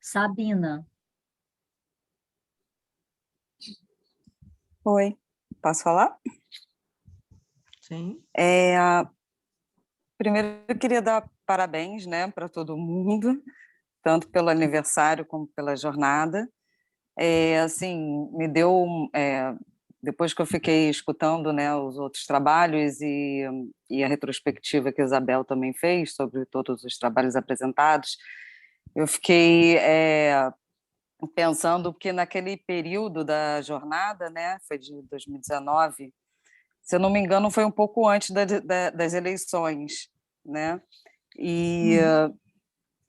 Sabina. Oi, posso falar? Sim. Primeiro, eu queria dar parabéns, né, para todo mundo, tanto pelo aniversário como pela jornada. Assim, me deu, depois que eu fiquei escutando, né, os outros trabalhos e a retrospectiva que a Isabel também fez sobre todos os trabalhos apresentados, eu fiquei pensando que naquele período da jornada, né, foi de 2019, se eu não me engano, foi um pouco antes das eleições, né? E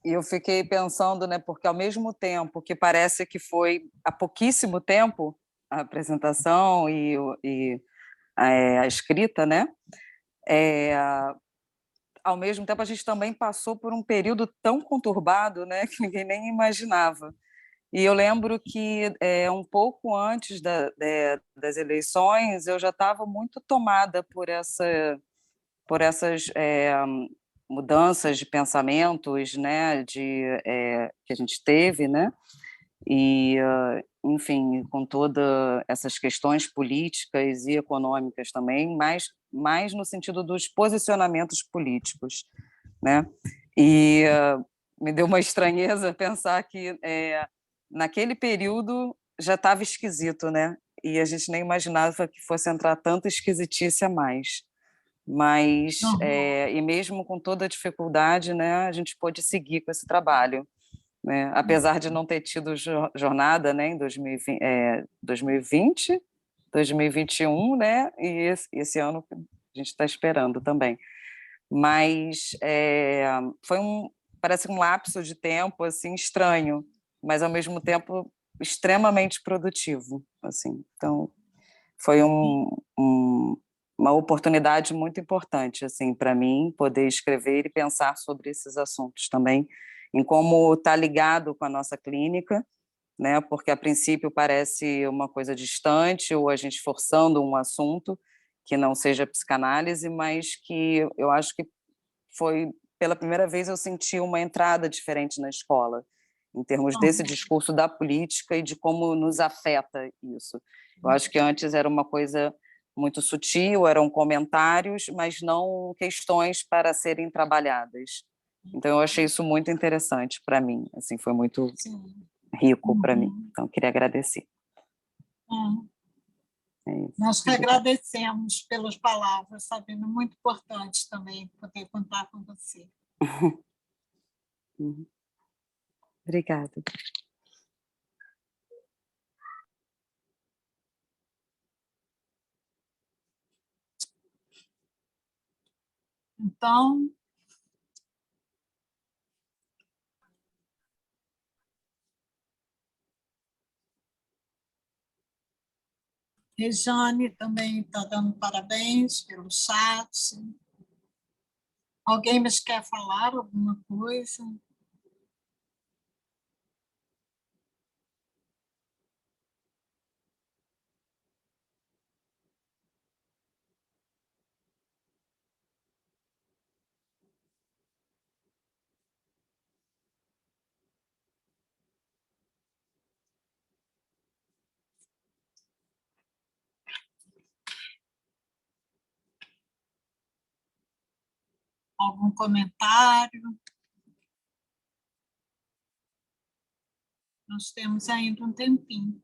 eu fiquei pensando, né, porque ao mesmo tempo que parece que foi há pouquíssimo tempo a apresentação e a escrita, né? Ao mesmo tempo a gente também passou por um período tão conturbado, né, que ninguém nem imaginava. E eu lembro que um pouco antes das eleições eu já estava muito tomada por essas mudanças de pensamentos, né, que a gente teve, né, e enfim, com todas essas questões políticas e econômicas também, mais no sentido dos posicionamentos políticos, né, e me deu uma estranheza pensar que naquele período já estava esquisito, né? E a gente nem imaginava que fosse entrar tanta esquisitice a mais. Mas, e mesmo com toda a dificuldade, né, a gente pôde seguir com esse trabalho, né? Apesar de não ter tido jornada, né, em 2020, 2021, né? E esse ano a gente está esperando também. Mas parece um lapso de tempo assim estranho, mas ao mesmo tempo extremamente produtivo, assim. Então foi uma oportunidade muito importante assim para mim poder escrever e pensar sobre esses assuntos também em como está ligado com a nossa clínica, né? Porque a princípio parece uma coisa distante ou a gente forçando um assunto que não seja psicanálise, mas que eu acho que foi, pela primeira vez, eu senti uma entrada diferente na escola, em termos desse discurso da política e de como nos afeta isso. Eu acho que antes era uma coisa muito sutil, eram comentários, mas não questões para serem trabalhadas. Então, eu achei isso muito interessante para mim, assim, foi muito rico para mim. Então, eu queria agradecer. É isso. Nós que agradecemos pelas palavras, Sabina, muito importante também poder contar com você. Obrigada. Então, Rejane também está dando parabéns pelo chat. Alguém mais quer falar alguma coisa? Algum comentário? Nós temos ainda um tempinho.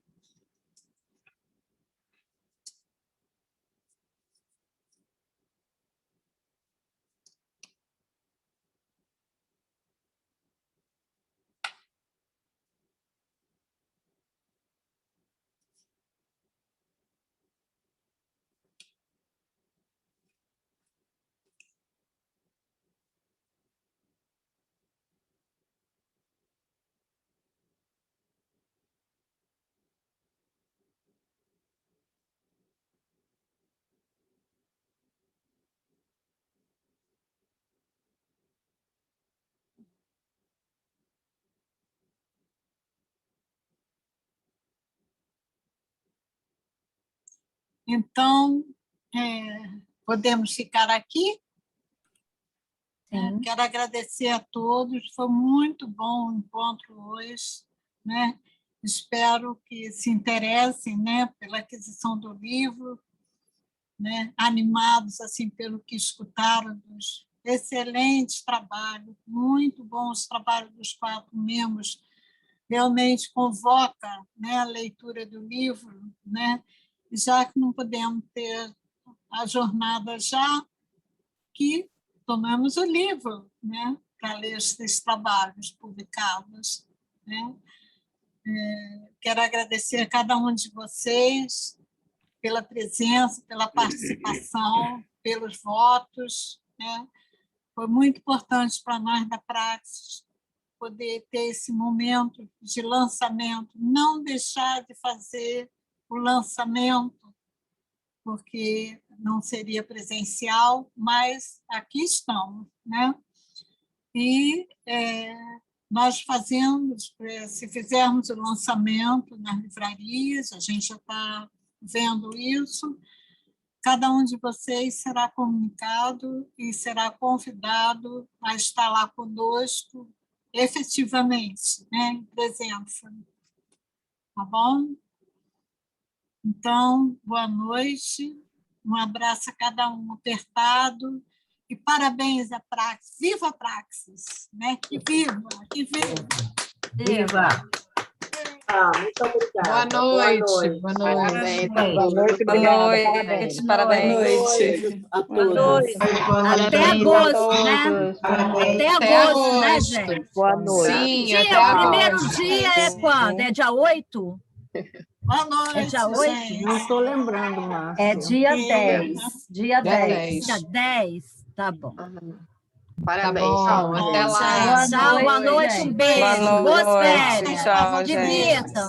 Então, podemos ficar aqui? Quero agradecer a todos, foi muito bom o encontro hoje, né? Espero que se interessem, né, pela aquisição do livro, né, animados assim pelo que escutaram dos excelentes trabalhos, muito bons trabalhos dos 4 membros, realmente convoca, né, a leitura do livro, né, já que não podemos ter a jornada já, que tomamos o livro, né, para ler esses trabalhos publicados, né. Quero agradecer a cada um de vocês pela presença, pela participação, pelos votos, né. Foi muito importante para nós da Praxis poder ter esse momento de lançamento, não deixar de fazer o lançamento, porque não seria presencial, mas aqui estamos, né? E nós fazemos, se fizermos o lançamento nas livrarias, a gente já está vendo isso, cada um de vocês será comunicado e será convidado a estar lá conosco, efetivamente, né, em presença. Tá bom? Então, boa noite, um abraço a cada um apertado e parabéns à Praxis. Viva a Praxis! Né? Que viva! Que viva! Viva! Muito obrigada. Boa noite. Boa noite. Boa noite. Parabéns. Boa noite. Até agosto, né? Até agosto, né, gente? Boa noite. Sim, até O primeiro dia é quando? É dia 8? Boa noite, é dia 8? gente. Não estou lembrando, Márcia. É dia 10. Dia 10. 10. Dia 10, tá bom. Parabéns. Tá bom. Até lá. Tchau, boa noite, um beijo. Boa Boas noite. férias. Tchau, gente. Divirtam.